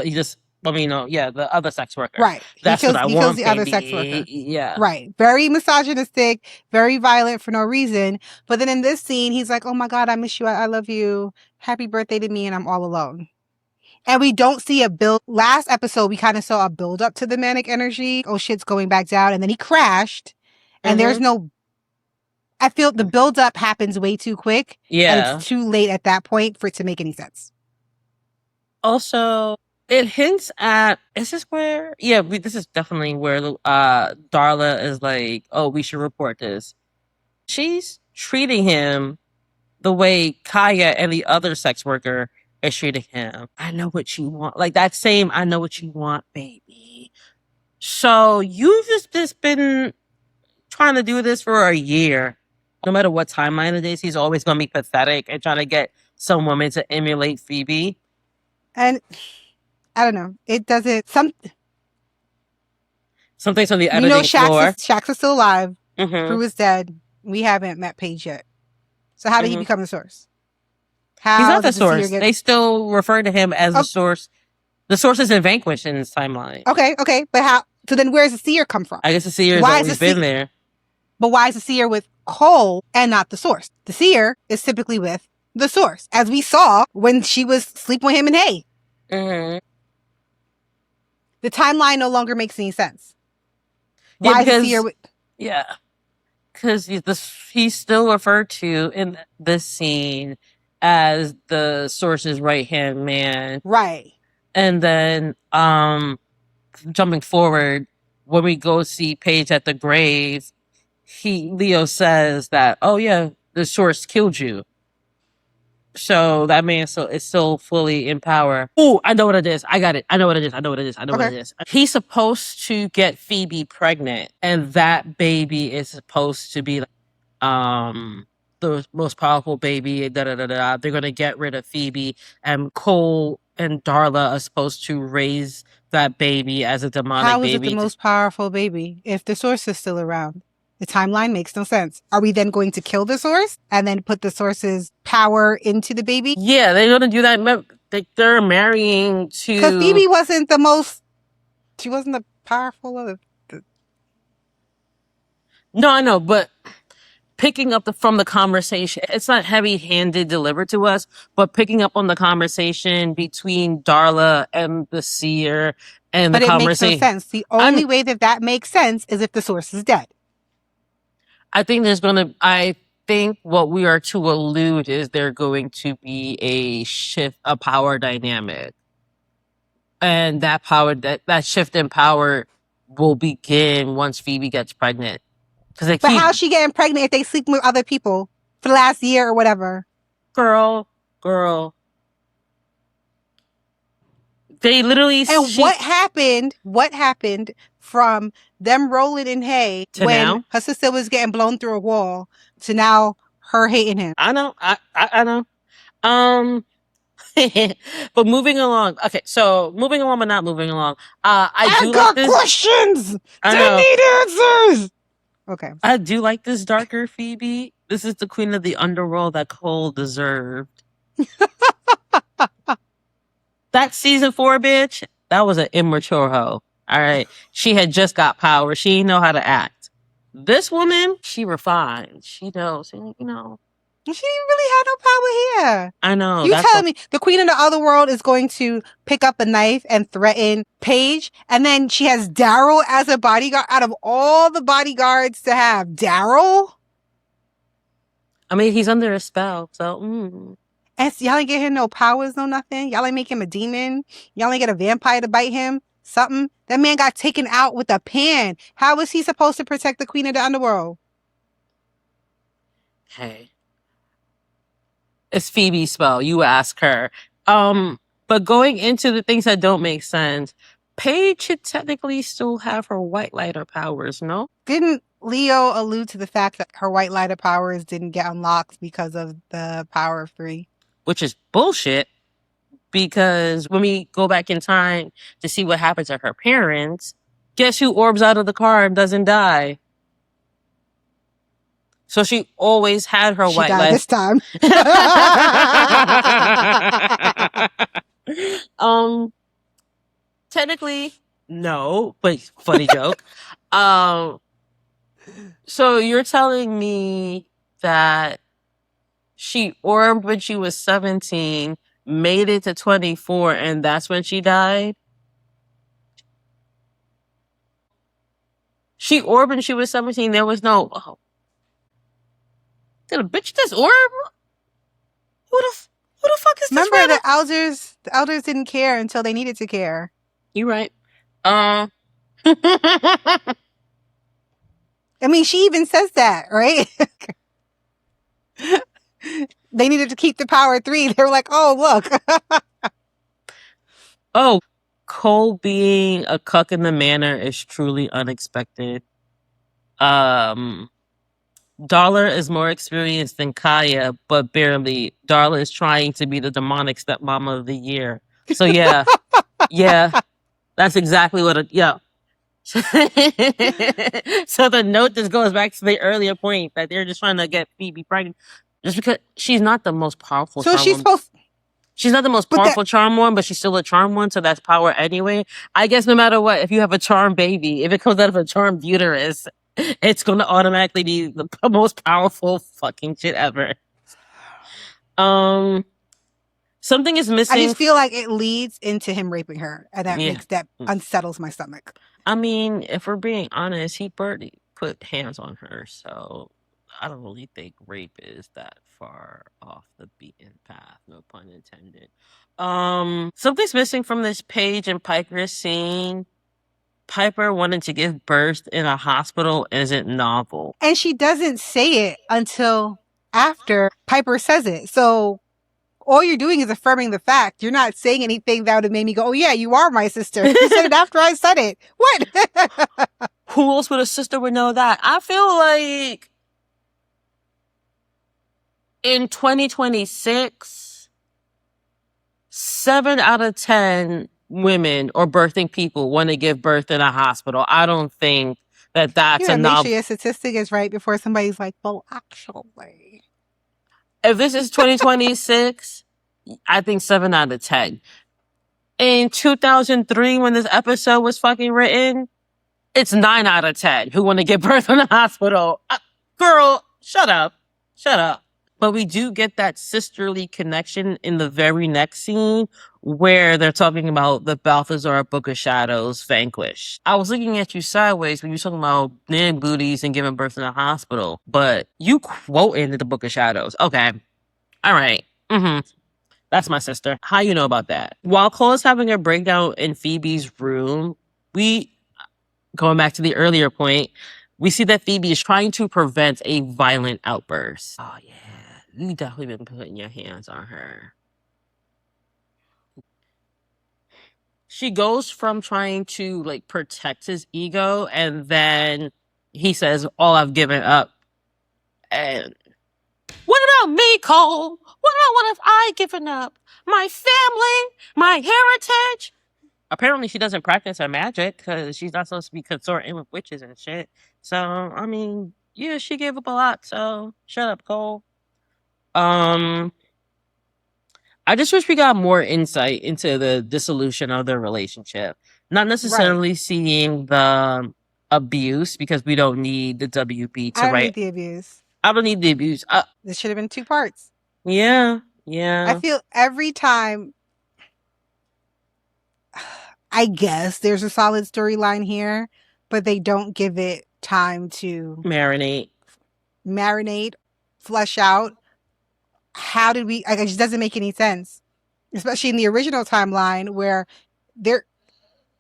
He just, the other sex worker. Right. That's what I want, he kills the baby. other sex worker. Yeah. Right. Very misogynistic, very violent for no reason. But then in this scene, he's like, oh my God, I miss you. I love you. Happy birthday to me. And I'm all alone. And we don't see a build. Last episode, we kind of saw a build up to the manic energy. Oh, shit's going back down. And then he crashed. And there's no... I feel the build up happens way too quick. Yeah. And it's too late at that point for it to make any sense. Also, it hints at... Is this where... Yeah, this is definitely where Darla is like, oh, we should report this. She's treating him the way Kaya and the other sex worker is treating him. I know what you want. Like that same, I know what you want, baby. So you've just been trying to do this for a year. No matter what timeline it is, he's always going to be pathetic and trying to get some woman to emulate Phoebe. And I don't know. It doesn't... Something's on the editing floor. Shax is still alive. Prue is dead. We haven't met Paige yet. So how did he become the source? He's not the source. They still refer to him as the source. The source isn't vanquished in this timeline. Okay. But how... So then where's the seer come from? I guess the seer's always been there. But why is the seer with Cole and not the source? The seer is typically with the source, as we saw when she was sleeping with him in Hay. The timeline no longer makes any sense. Why is the seer with... Yeah. Because he's still referred to in this scene as the source's right-hand man. Right. And then, jumping forward, when we go see Paige at the grave, Leo says that, oh yeah, the source killed you. So that man is still fully in power. Oh, I know what it is. I got it. I know what it is. He's supposed to get Phoebe pregnant, and that baby is supposed to be the most powerful baby. They're gonna get rid of Phoebe, and Cole and Darla are supposed to raise that baby as a demonic baby. How is it the most powerful baby if the source is still around? The timeline makes no sense. Are we then going to kill the source and then put the source's power into the baby? Yeah, they're going to do that. They're marrying to... Because Phoebe wasn't the most... She wasn't the powerful of the... No, I know, but picking up from the conversation, it's not heavy-handed delivered to us, but picking up on the conversation between Darla and the seer and the conversation... But it makes no sense. The only way that makes sense is if the source is dead. I think what we are to allude is there going to be a power dynamic. And that shift in power will begin once Phoebe gets pregnant. But how's she getting pregnant if they sleep with other people for the last year or whatever? Girl. They literally... What happened from them rolling in hay to when now? Her sister was getting blown through a wall to now her hating him? I know. I know. But moving along. Okay, so moving along but not moving along. I got questions! I need answers! Okay. I do like this darker Phoebe. This is the queen of the underworld that Cole deserved. That season 4 bitch, that was an immature hoe. All right. She had just got power. She didn't know how to act. This woman, she refined. She knows, She didn't really have no power here. I know. You telling me the queen of the other world is going to pick up a knife and threaten Paige, and then she has Daryl as a bodyguard? Out of all the bodyguards to have Daryl? I mean, he's under a spell, so. And y'all ain't get him no powers, no nothing. Y'all ain't make him a demon. Y'all ain't get a vampire to bite him. Something. That man got taken out with a pan. How was he supposed to protect the queen of the underworld? Hey, it's Phoebe's spell. You ask her. But going into the things that don't make sense, Paige should technically still have her white lighter powers, no? Didn't Leo allude to the fact that her white lighter powers didn't get unlocked because of the power of 3? Which is bullshit, because when we go back in time to see what happened to her parents, guess who orbs out of the car and doesn't die? So she always had her She white died light. this time. Technically, no, but funny joke. So you're telling me that she orbed when she was 17, made it to 24, and that's when she died? She orbed when she was 17. There was no. Did a bitch just orb? Who the fuck is this? Remember, the elders didn't care until they needed to care. You right. I mean, she even says that, right? They needed to keep the power at 3. They were like, oh, look. Oh, Cole being a cuck in the manor is truly unexpected. Darla is more experienced than Kaya, but barely. Darla is trying to be the demonic stepmama of the year. So yeah, yeah, that's exactly what. Yeah. So the note just goes back to the earlier point that they're just trying to get Phoebe pregnant, just because she's not the most powerful. So she's supposed. She's not the most powerful charm one, but she's still a charm one, so that's power anyway. I guess no matter what, if you have a charm baby, if it comes out of a charmed uterus, it's going to automatically be the most powerful fucking shit ever. Something is missing. I just feel like it leads into him raping her, and that unsettles my stomach. I mean, if we're being honest, he put hands on her, so I don't really think rape is that far off the beaten path. No pun intended. Something's missing from this Paige and Piper scene. Piper wanting to give birth in a hospital isn't novel. And she doesn't say it until after Piper says it. So all you're doing is affirming the fact. You're not saying anything that would have made me go, oh yeah, you are my sister. You said it after I said it. What? Who else with a sister would know that? I feel like in 2026, 7 out of 10 women or birthing people want to give birth in a hospital. I don't think that's a make sure your statistic is right before somebody's like, well, actually. If this is 2026, I think 7 out of 10. In 2003, when this episode was fucking written, it's 9 out of 10 who want to give birth in a hospital. Girl, shut up. Shut up. But we do get that sisterly connection in the very next scene where they're talking about the Balthazar Book of Shadows vanquish. I was looking at you sideways when you were talking about name booties and giving birth in a hospital, but you quoted the Book of Shadows. Okay. All right. That's my sister. How you know about that? While Cole is having a breakdown in Phoebe's room, going back to the earlier point, we see that Phoebe is trying to prevent a violent outburst. Oh, yeah. You definitely been putting your hands on her. She goes from trying to, like, protect his ego, and then he says, all I've given up. And what about me, Cole? What have I given up? My family? My heritage? Apparently she doesn't practice her magic because she's not supposed to be consorting with witches and shit. So, I mean, yeah, she gave up a lot, so shut up, Cole. I just wish we got more insight into the dissolution of their relationship. Not necessarily seeing the abuse, because we don't need the WB to write. I don't need the abuse. I don't need the abuse. This should have been 2 parts. Yeah. I feel every time, I guess there's a solid storyline here, but they don't give it time to marinate flesh out how did we, like, it just doesn't make any sense, especially in the original timeline where there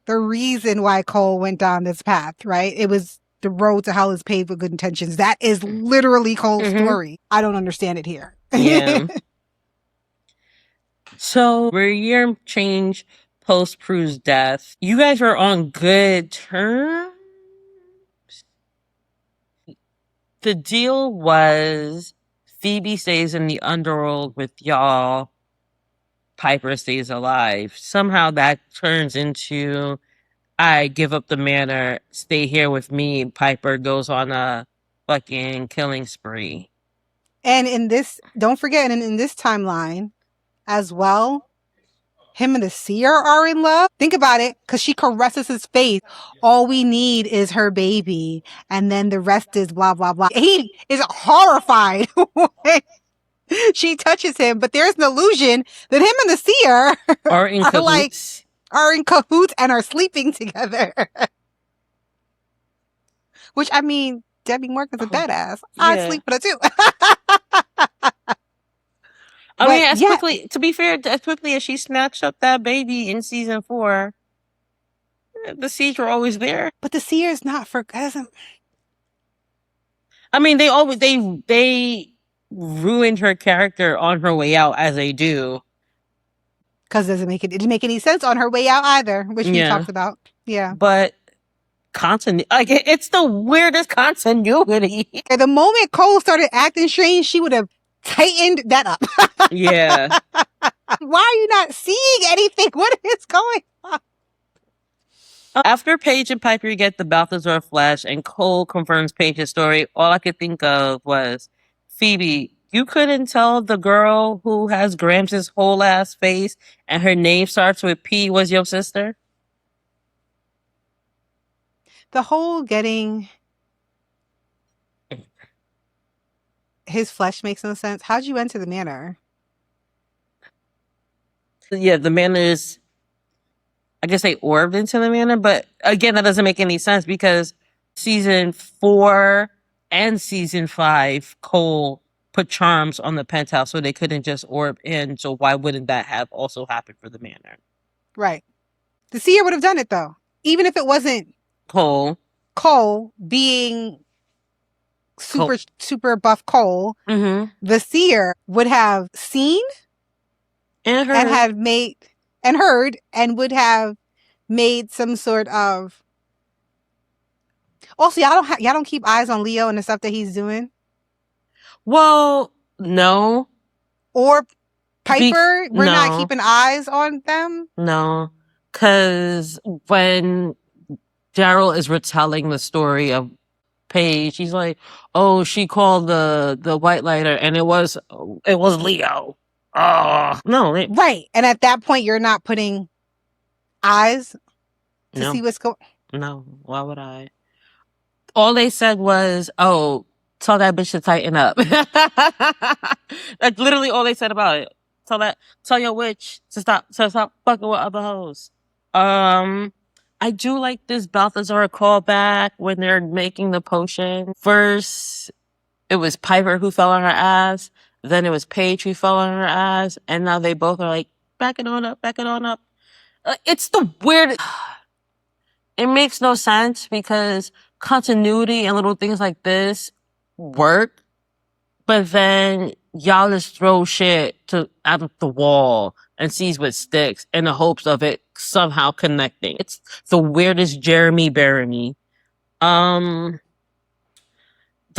the reason why Cole went down this path, right? It was the road to hell is paved with good intentions. That is literally Cole's story. I don't understand it here. Yeah. So, we're a year change post Prue's death. You guys were on good terms. The deal was Phoebe stays in the underworld with y'all. Piper stays alive. Somehow that turns into I give up the manor, stay here with me. Piper goes on a fucking killing spree. And in this, don't forget, in this timeline as well, him and the seer are in love. Think about it, because she caresses his face. All we need is her baby, and then the rest is blah, blah, blah. He is horrified when she touches him, but there's an illusion that him and the seer are in cahoots. Are in cahoots and are sleeping together. Which, I mean, Debbie Morgan's a badass. Yeah. I'd sleep with her too. I mean, as quickly, to be fair, as quickly as she snatched up that baby in season 4, the Seers were always there. But the Seer's not for, I mean, they ruined her character on her way out, as they do. Because it didn't make any sense on her way out either, which we talked about. Yeah. But continuity, like, it's the weirdest continuity. The moment Cole started acting strange, she would have tightened that up. Yeah. Why are you not seeing anything? What is going on? After Paige and Piper get the Balthazar flash and Cole confirms Paige's story, all I could think of was, Phoebe, you couldn't tell the girl who has Gramps' whole ass face and her name starts with P was your sister? The whole getting his flesh makes no sense. How'd you enter the manor? Yeah, the manor is, I guess they orbed into the manor, but again, that doesn't make any sense because season 4 and season 5, Cole put charms on the penthouse so they couldn't just orb in. So why wouldn't that have also happened for the manor? Right. The seer would have done it though. Even if it wasn't Cole being super buff Cole, the seer would have seen and had made and heard and would have made some sort of. Also, y'all don't keep eyes on Leo and the stuff that he's doing. Well, no. Or Piper, we're not keeping eyes on them. No, because when Daryl is retelling the story of Paige, he's like, "Oh, she called the white lighter, and it was Leo." Oh no, right. And at that point, you're not putting eyes to see what's going. No, why would I? All they said was, "Oh, tell that bitch to tighten up." That's literally all they said about it. Tell your witch to stop fucking with other hoes. I do like this Balthazar callback when they're making the potion. First, it was Piper who fell on her ass. Then it was Paige who fell on her ass. And now they both are like, back it on up. It's the weirdest. It makes no sense because continuity and little things like this work. But then y'all just throw shit out of the wall and sees what sticks in the hopes of it somehow connecting. It's the weirdest Jeremy Barony. The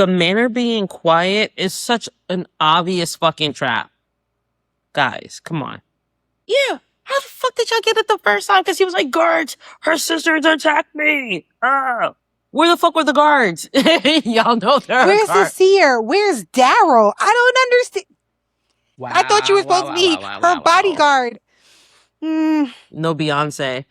manor being quiet is such an obvious fucking trap. Guys, come on. Yeah, how the fuck did y'all get it the first time? Because he was like, guards, her sisters attacked me. Where the fuck were the guards? Y'all know there are Where's the seer? Where's Daryl? I don't understand. Wow, I thought you were supposed to be her bodyguard. No Beyonce.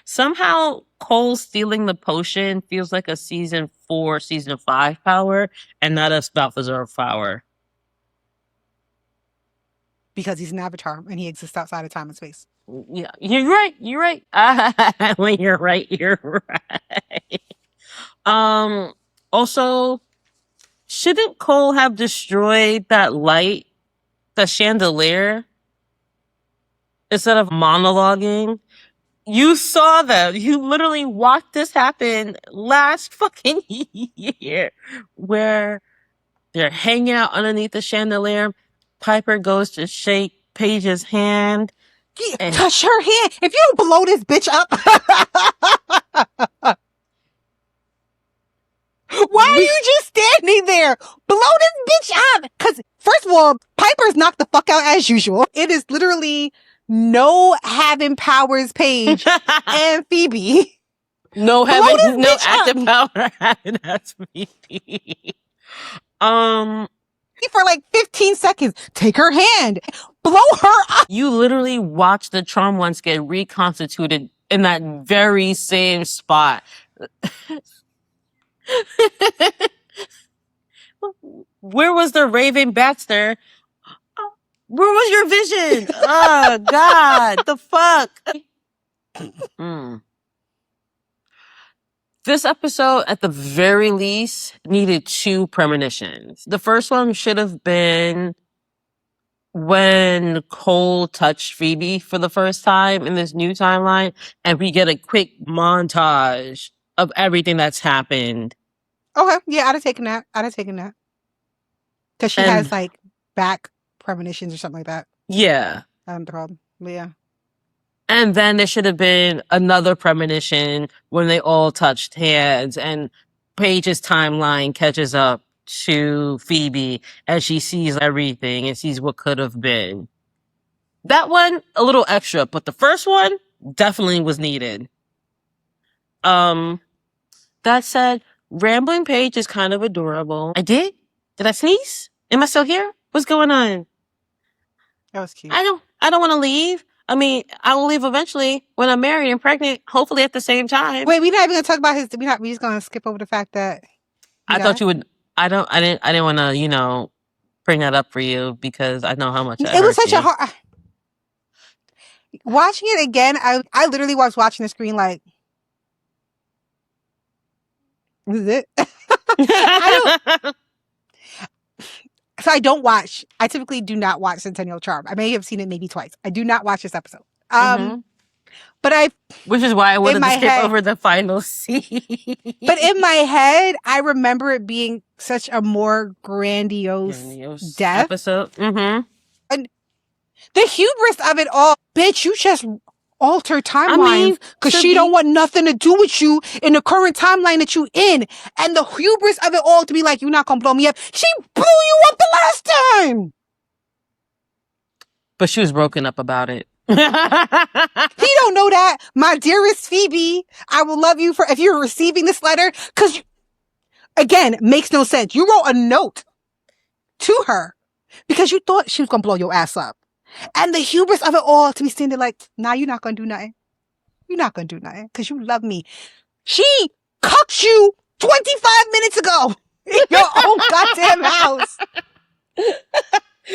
Somehow Cole stealing the potion feels like a season 4, season 5 power and not a Balthazar power. Because he's an avatar and he exists outside of time and space. Yeah, you're right. When you're right, you're right. Also, shouldn't Cole have destroyed that light, the chandelier, instead of monologuing? You saw them. You literally watched this happen last fucking year, where they're hanging out underneath the chandelier. Piper goes to shake Paige's hand. And touch her hand. If you don't blow this bitch up. Why are you just standing there? Blow this bitch up. Because, first of all, Piper's knocked the fuck out as usual. It is literally no having powers Paige and Phoebe. No having, no active power having as Phoebe. For like 15 seconds. Take her hand. Blow her up. You literally watch the charm ones get reconstituted in that very same spot. Where was the Raven Baxter? Where was your vision? Oh, God. The fuck? This episode, at the very least, needed 2 premonitions. The first one should have been when Cole touched Phoebe for the first time in this new timeline, and we get a quick montage of everything that's happened. Okay, yeah, I'd have taken that. Because she has, like, back premonitions or something like that. Yeah. The problem. Yeah. And then there should have been another premonition when they all touched hands and Paige's timeline catches up to Phoebe as she sees everything and sees what could have been. That one, a little extra, but the first one definitely was needed. That said, Rambling Paige is kind of adorable. I did? Did I sneeze? Am I still here? What's going on? That was cute. I don't want to leave. I mean, I will leave eventually when I'm married and pregnant, hopefully at the same time. Wait, we're not even gonna talk about his. We're just gonna skip over the fact that. I thought you would. I didn't want to, bring that up for you because I know how much it was such a hard. Watching it again, I literally was watching the screen like, this is it. So I don't watch. I typically do not watch Centennial Charm. I may have seen it maybe twice. I do not watch this episode. But which is why I wanted to skip over the final scene. But in my head, I remember it being such a more grandiose death episode. And the hubris of it all, bitch, you just alter timelines because she don't want nothing to do with you in the current timeline that you in. And the hubris of it all to be like, you're not gonna blow me up. She blew you up the last time. But she was broken up about it. He don't know that. My dearest Phoebe, I will love you for if you're receiving this letter. Because, again, makes no sense. You wrote a note to her because you thought she was going to blow your ass up. And the hubris of it all to be standing like, nah, you're not going to do nothing. You're not going to do nothing because you love me. She cucked you 25 minutes ago in your own goddamn house.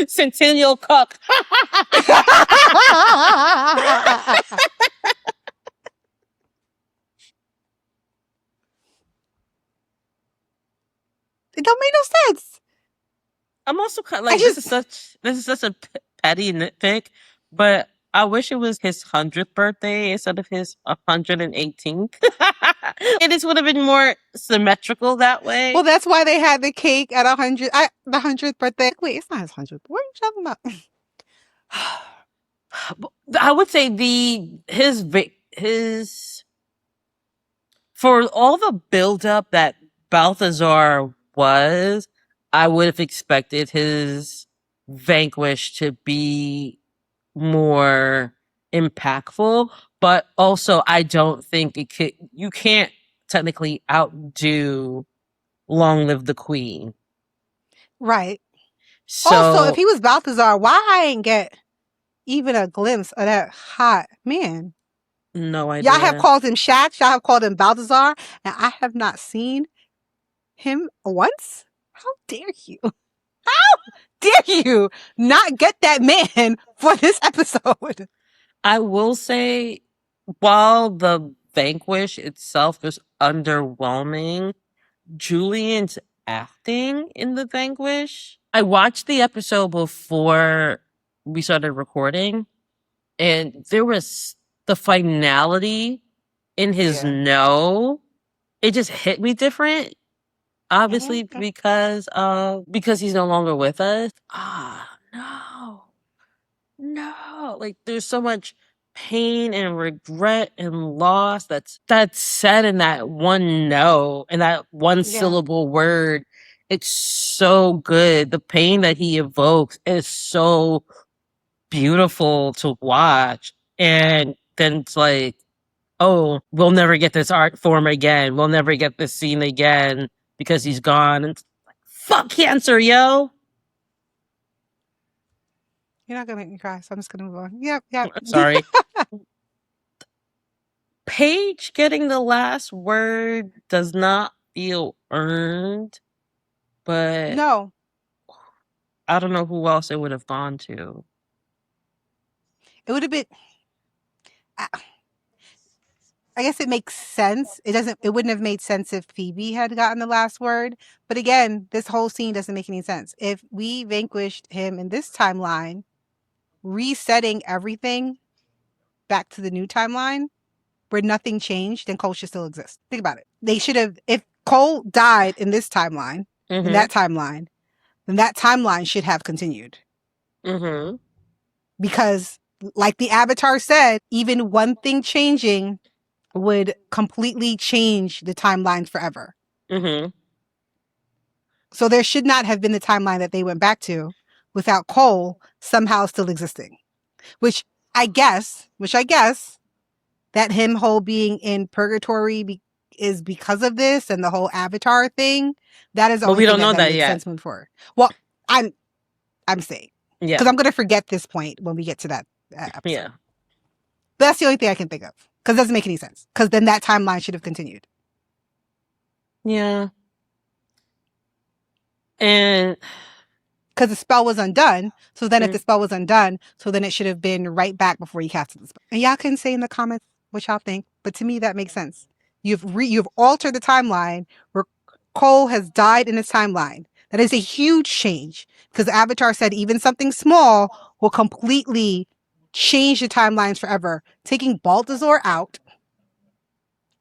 Centennial Cuck. It don't make no sense. I'm also kind of like, this is such a petty nitpick, but I wish it was his 100th birthday instead of his 118th. It would have been more symmetrical that way. Well, that's why they had the cake at the 100th birthday. Wait, it's not his 100th. What are you talking about? I would say his for all the buildup that Balthazar was, I would have expected his vanquish to be more impactful, but also I don't think you can't technically outdo Long Live the Queen. Right. So, also, if he was Balthazar, why I ain't get even a glimpse of that hot man? No idea. Y'all have called him Shax, y'all have called him Balthazar, and I have not seen him once? How dare you? How dare you not get that man for this episode? I will say, while the vanquish itself is underwhelming, Julian's acting in The Vanquish. I watched the episode before we started recording, and there was the finality in his Yeah. no. It just hit me different. Obviously, Mhm. because he's no longer with us. No, no. Like there's so much pain and regret and loss that's said in that one no, in that one Yeah. syllable word. It's so good. The pain that he evokes is so beautiful to watch. And then it's like, oh, we'll never get this art form again. We'll never get this scene again because he's gone. And it's like, fuck cancer, yo. You're not gonna make me cry, so I'm just gonna move on. Yep, yep. Sorry. Paige getting the last word does not feel earned, but No, I don't know who else it would have gone to. it would have been. I guess it makes sense. It doesn't. It wouldn't have made sense if Phoebe had gotten the last word. But again, this whole scene doesn't make any sense. If we vanquished him in this timeline, resetting everything back to the new timeline where nothing changed, then Cole should still exist. Think about it. They should have. If Cole died in this timeline, in that timeline, then that timeline should have continued. Because, like the Avatar said, even one thing changing would completely change the timelines forever. So there should not have been the timeline that they went back to without Cole somehow still existing. Which I guess that him whole being in purgatory is because of this and the whole Avatar thing. That is the only thing that makes sense moving forward. Well, I'm saying. Yeah. Because I'm going to forget this point when we get to that episode. Yeah. That's the only thing I can think of. Because it doesn't make any sense. Because then that timeline should have continued. Yeah. And because the spell was undone. So then if the spell was undone, so then it should have been right back before you casted the spell. And y'all can say in the comments what y'all think, but to me that makes sense. You've altered the timeline where Cole has died in his timeline. That is a huge change because Avatar said even something small will completely change the timelines forever. Taking Balthazar out,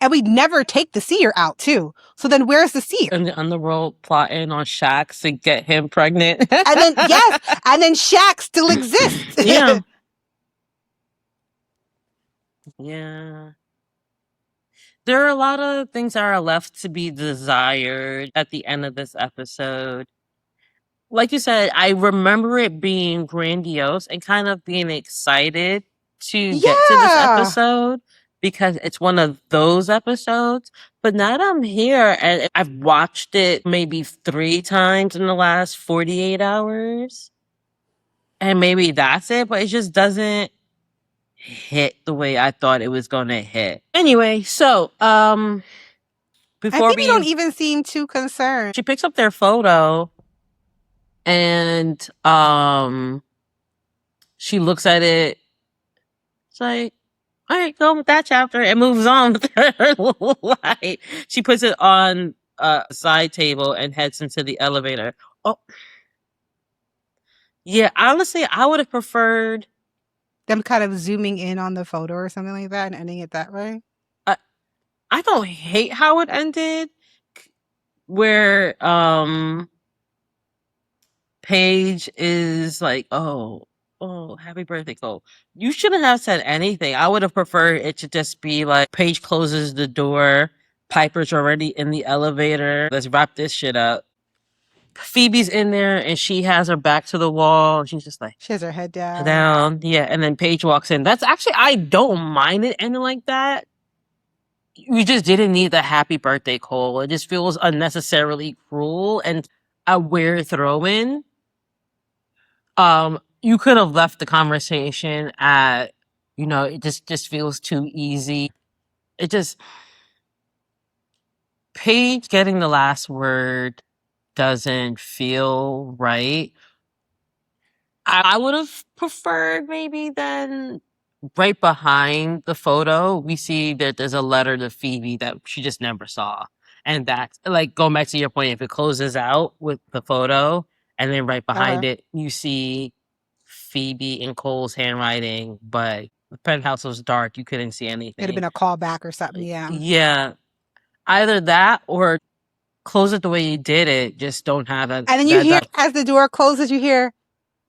and we'd never take the seer out too. So then where's the seer? And the underworld plotting on Shax to get him pregnant. And then and then Shax still exists. Yeah. Yeah. There are a lot of things that are left to be desired at the end of this episode. Like you said, I remember it being grandiose and kind of being excited to get to this episode because it's one of those episodes. But now that I'm here and I've watched it maybe 3 times in the last 48 hours, and maybe that's it, but it just doesn't hit the way I thought it was going to hit. Anyway, so before I think you don't even seem too concerned. She picks up their photo and she looks at it. It's like, all right, go with that chapter and moves on with her life. She puts it on a side table and heads into the elevator. Oh, yeah. Honestly, I would have preferred them kind of zooming in on the photo or something like that and ending it that way. I don't hate how it ended, where Paige is like, oh, happy birthday, Cole. You shouldn't have said anything. I would have preferred it to just be like Paige closes the door, Piper's already in the elevator. Let's wrap this shit up. Phoebe's in there and she has her back to the wall. She's just like, she has her head down. Yeah, and then Paige walks in. That's actually, I don't mind it ending like that. You just didn't need the happy birthday, Cole. It just feels unnecessarily cruel and a weird throw-in. You could have left the conversation at, it just feels too easy. It just, Paige getting the last word doesn't feel right. I would have preferred maybe then right behind the photo, we see that there's a letter to Phoebe that she just never saw. And that's like going back to your point, if it closes out with the photo and then right behind it, you see Phoebe and Cole's handwriting, but the penthouse was dark. You couldn't see anything. It'd have been a callback or something. Yeah. Yeah. Either that or close it the way you did it. Just don't have a. And then you hear, as the door closes, you hear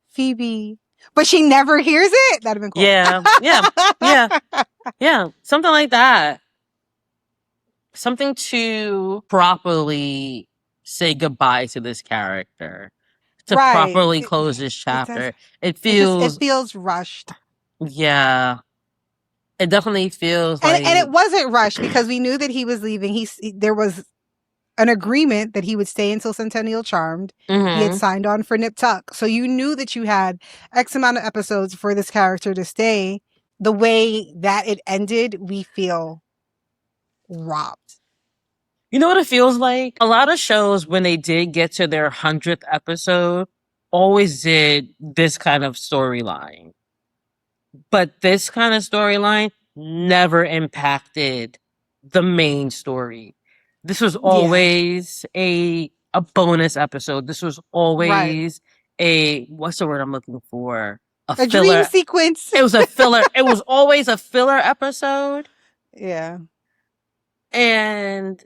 Phoebe, but she never hears it. That'd have been cool. Yeah. Yeah. Yeah. Yeah. Something like that. Something to properly say goodbye to this character. To properly close this chapter. It feels rushed. Yeah. It definitely feels like... And it wasn't rushed because we knew that he was leaving. There was an agreement that he would stay until Centennial Charmed. He had signed on for Nip Tuck. So you knew that you had X amount of episodes for this character to stay. The way that it ended, we feel robbed. You know what it feels like? A lot of shows, when they did get to their 100th episode, always did this kind of storyline. But this kind of storyline never impacted the main story. This was always a bonus episode. This was always what's the word I'm looking for? A filler dream sequence. It was a filler. It was always a filler episode. Yeah. And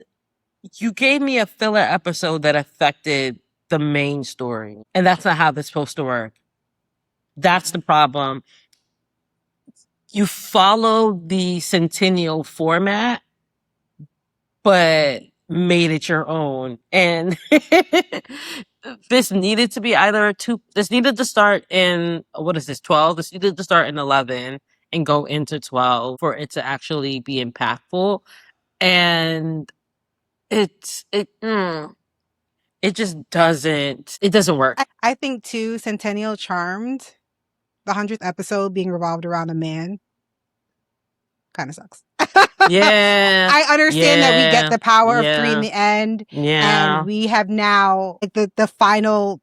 you gave me a filler episode that affected the main story. And that's not how this is supposed to work. That's the problem. You follow the Centennial format, but made it your own. And this needed to be this needed to start in, 12? This needed to start in 11 and go into 12 for it to actually be impactful. And it just doesn't work. I think too, Centennial Charmed, the 100th episode being revolved around a man, kind of sucks. Yeah. I understand that we get the power of 3 in the end. Yeah. And we have now, like, the final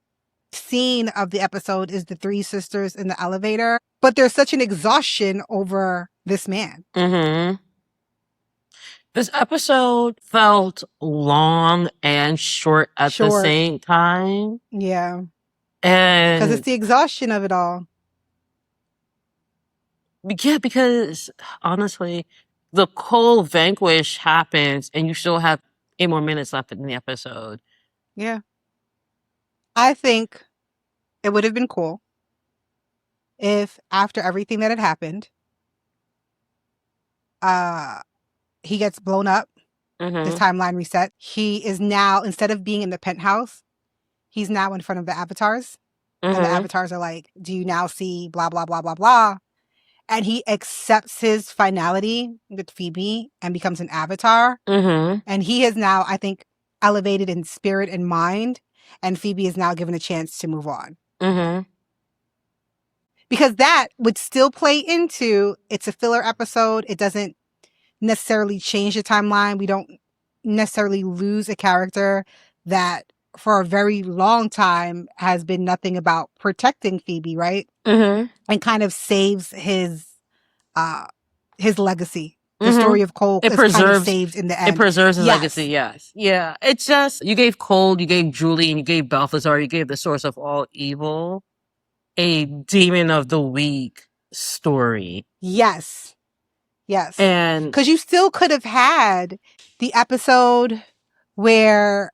scene of the episode is the 3 sisters in the elevator. But there's such an exhaustion over this man. Mm-hmm. This episode felt long and short at the same time. Yeah. And because it's the exhaustion of it all. Yeah, because honestly, the Cole Vanquish happens and you still have 8 more minutes left in the episode. Yeah. I think it would have been cool if after everything that had happened, he gets blown up, his timeline reset. He is now, instead of being in the penthouse, he's now in front of the avatars. And the avatars are like, do you now see blah, blah, blah, blah, blah? And he accepts his finality with Phoebe and becomes an avatar. And he has now, I think, elevated in spirit and mind. And Phoebe is now given a chance to move on. Because that would still play into, it's a filler episode. It doesn't necessarily change the timeline. We don't necessarily lose a character that for a very long time has been nothing about protecting Phoebe, right? And kind of saves his legacy. The story of Cole is kind of saved in the end. It preserves his legacy, yes. Yeah. It's just, you gave Cole, you gave Julie, and you gave Balthazar, you gave the source of all evil a Demon of the Week story. Yes. Yes. And because you still could have had the episode where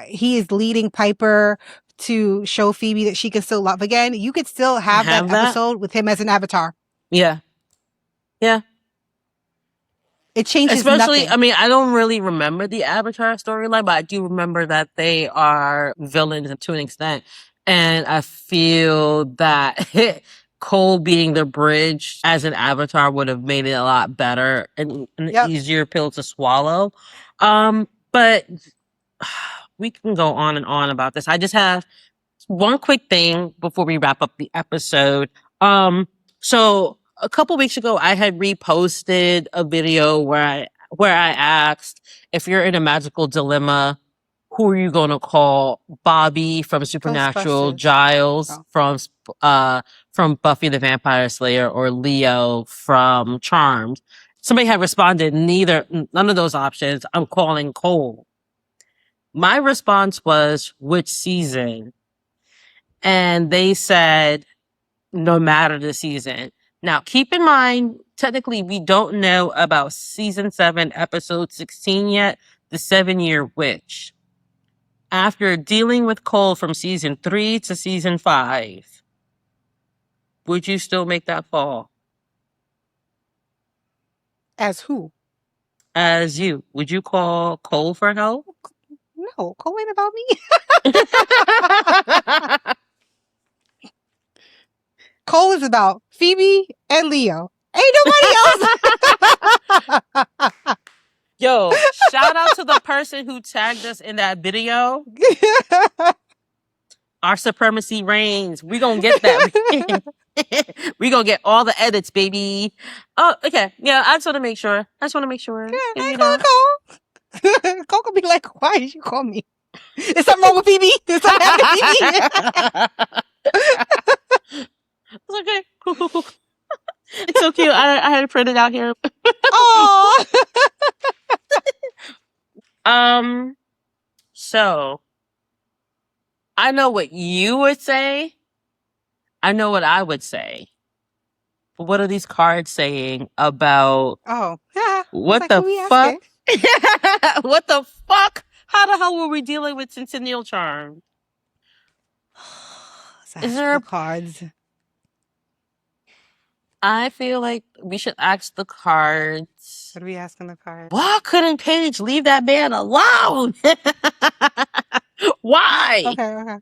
he is leading Piper to show Phoebe that she can still love again. You could still have that episode with him as an avatar. Yeah. Yeah. It changes Especially, nothing. I mean, I don't really remember the Avatar storyline, but I do remember that they are villains to an extent. And I feel that Cole being the bridge as an Avatar would have made it a lot better and an easier pill to swallow. But we can go on and on about this. I just have one quick thing before we wrap up the episode. So a couple weeks ago, I had reposted a video where I asked, if you're in a magical dilemma, who are you going to call? Bobby from Supernatural, Giles from Buffy the Vampire Slayer, or Leo from Charmed? Somebody had responded, none of those options. I'm calling Cole. My response was, which season? And they said, no matter the season. Now, keep in mind, technically, we don't know about season 7, episode 16 yet, the 7-year witch. After dealing with Cole from season 3 to season 5, would you still make that call? As who? As you. Would you call Cole for help? No, Cole ain't about me. Cole is about Phoebe and Leo. Ain't nobody else. Yo, shout out to the person who tagged us in that video. Our supremacy reigns. We gonna get that. We gonna get all the edits, baby. Oh, okay. Yeah, I just want to make sure. Yeah, I ain't calling Cole. Cole could be like, why did you call me? Is something wrong with Phoebe? Is something happening to Phoebe? It's okay. Cool. It's so cute. I had it printed out here. Oh. So I know what you would say. I know what I would say. But what are these cards saying about? Oh, yeah. What the fuck? What the fuck? How the hell were we dealing with Centennial charm? Is there cards? I feel like we should ask the cards. What are we asking the cards? Why couldn't Paige leave that man alone? Why? Okay.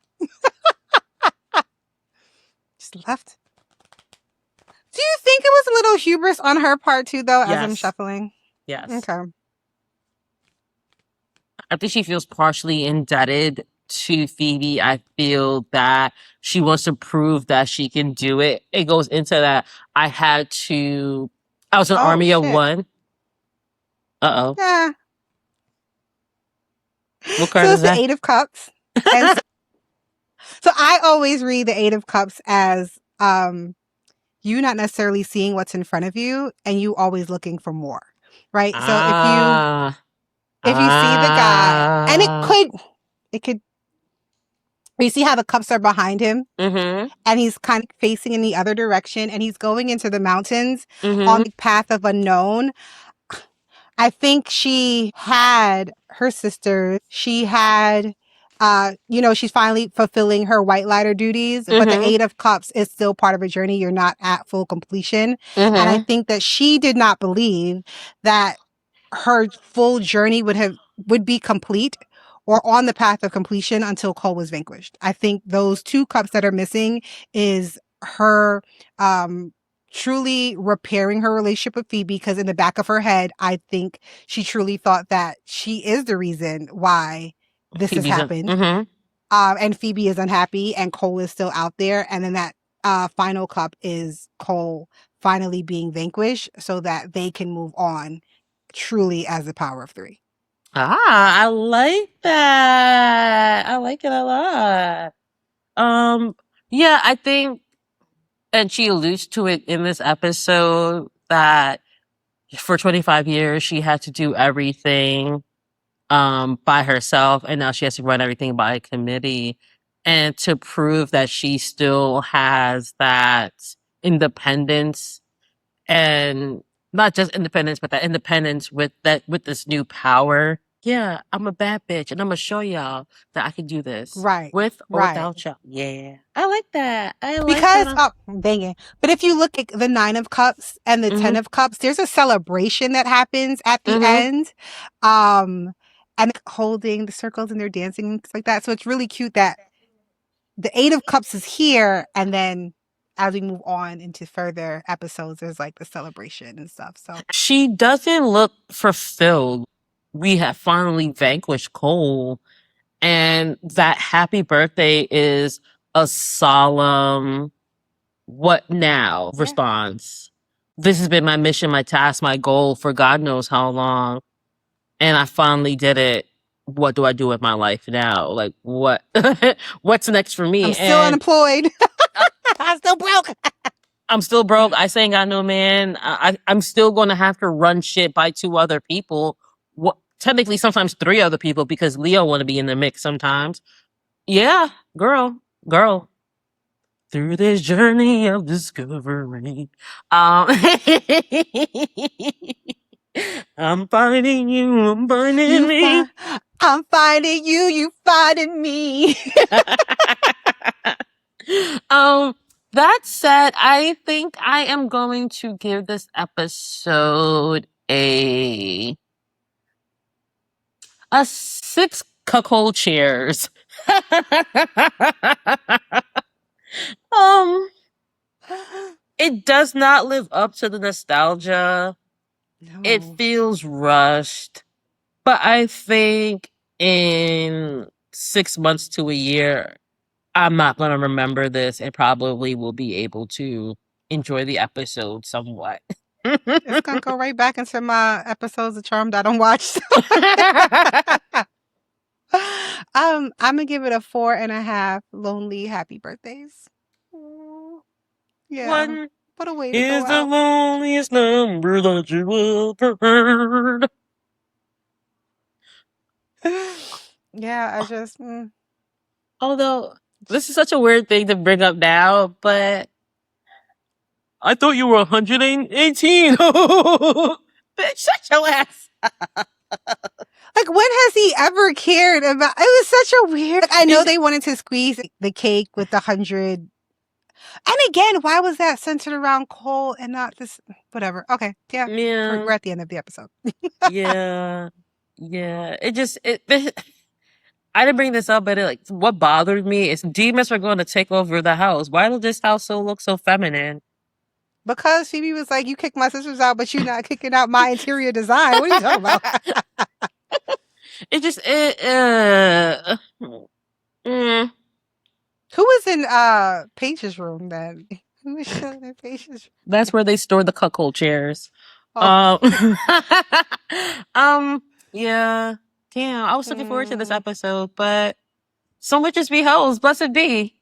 Just left. Do you think it was a little hubris on her part too, though, as I'm shuffling? Yes. Okay. I think she feels partially indebted to Phoebe. I feel that she wants to prove that she can do it. It goes into that I was an army of one. Uh-oh. Yeah. What card is that? The 8 of Cups. So I always read the 8 of Cups as you not necessarily seeing what's in front of you and you always looking for more. Right? So if you see the guy, and it could, you see how the cups are behind him, and he's kind of facing in the other direction, and he's going into the mountains on the path of unknown. I think she had her sister. She had, she's finally fulfilling her white lighter duties, but the 8 of Cups is still part of a journey. You're not at full completion. And I think that she did not believe that her full journey would be complete or on the path of completion until Cole was vanquished. I think those 2 cups that are missing is her truly repairing her relationship with Phoebe, because in the back of her head, I think she truly thought that she is the reason why this has happened. And Phoebe is unhappy and Cole is still out there. And then that final cup is Cole finally being vanquished so that they can move on truly as the power of 3. I like that. I like it a lot. Yeah, I think, and she alludes to it in this episode, that for 25 years she had to do everything by herself, and now she has to run everything by a committee. And to prove that she still has that independence, and not just independence, but that independence with this new power. Yeah, I'm a bad bitch, and I'm gonna show y'all that I can do this. Right. With or without y'all. Yeah. I like that. Dang it. But if you look at the 9 of Cups and the 10 of Cups, there's a celebration that happens at the end. And holding the circles and they're dancing and stuff like that. So it's really cute that the 8 of Cups is here, and then as we move on into further episodes, there's like the celebration and stuff. So she doesn't look fulfilled. We have finally vanquished Cole, and that happy birthday is a solemn what now response. This has been my mission, my task, my goal for God knows how long. And I finally did it. What do I do with my life now? Like, what? What's next for me? I'm still unemployed. I'm still broke. I'm still broke. I ain't got no man. I'm still going to have to run shit by 2 other people. What? technically sometimes 3 other people because Leo want to be in the mix sometimes. Yeah, girl. Through this journey of discovery, I'm finding you, I'm finding me. I'm finding you, you finding me. That said, I think I am going to give this episode a 6 cuckold chairs. um, it does not live up to the nostalgia. No. It feels rushed, but I think in 6 months to a year, I'm not going to remember this and probably will be able to enjoy the episode somewhat. It's gonna go right back into my episodes of Charmed I don't watch. I'm gonna give it a 4.5 lonely happy birthdays. Yeah. One What a way to is go the out. loneliest number that you ever heard. Yeah, I just Although, this is such a weird thing to bring up now, but I thought you were 118. Bitch, shut your ass. like, when has he ever cared about? It was such a weird. Like, I know they wanted to squeeze the cake with the 100. And again, why was that centered around Cole and not this? Whatever. Okay, yeah. We're at the end of the episode. Yeah. I didn't bring this up, but what bothered me is demons are going to take over the house. Why does this house look so feminine? Because Phoebe was like, "You kicked my sisters out, but you're not kicking out my interior design." What are you talking about? Who was in Paige's room then? Who was chilling in Paige's room? That's where they store the cuckold chairs. Oh. Yeah. Damn, I was looking forward to this episode, but some witches be hoes, blessed be.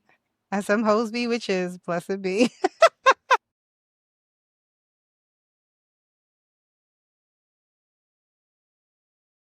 And some hoes be witches, blessed be.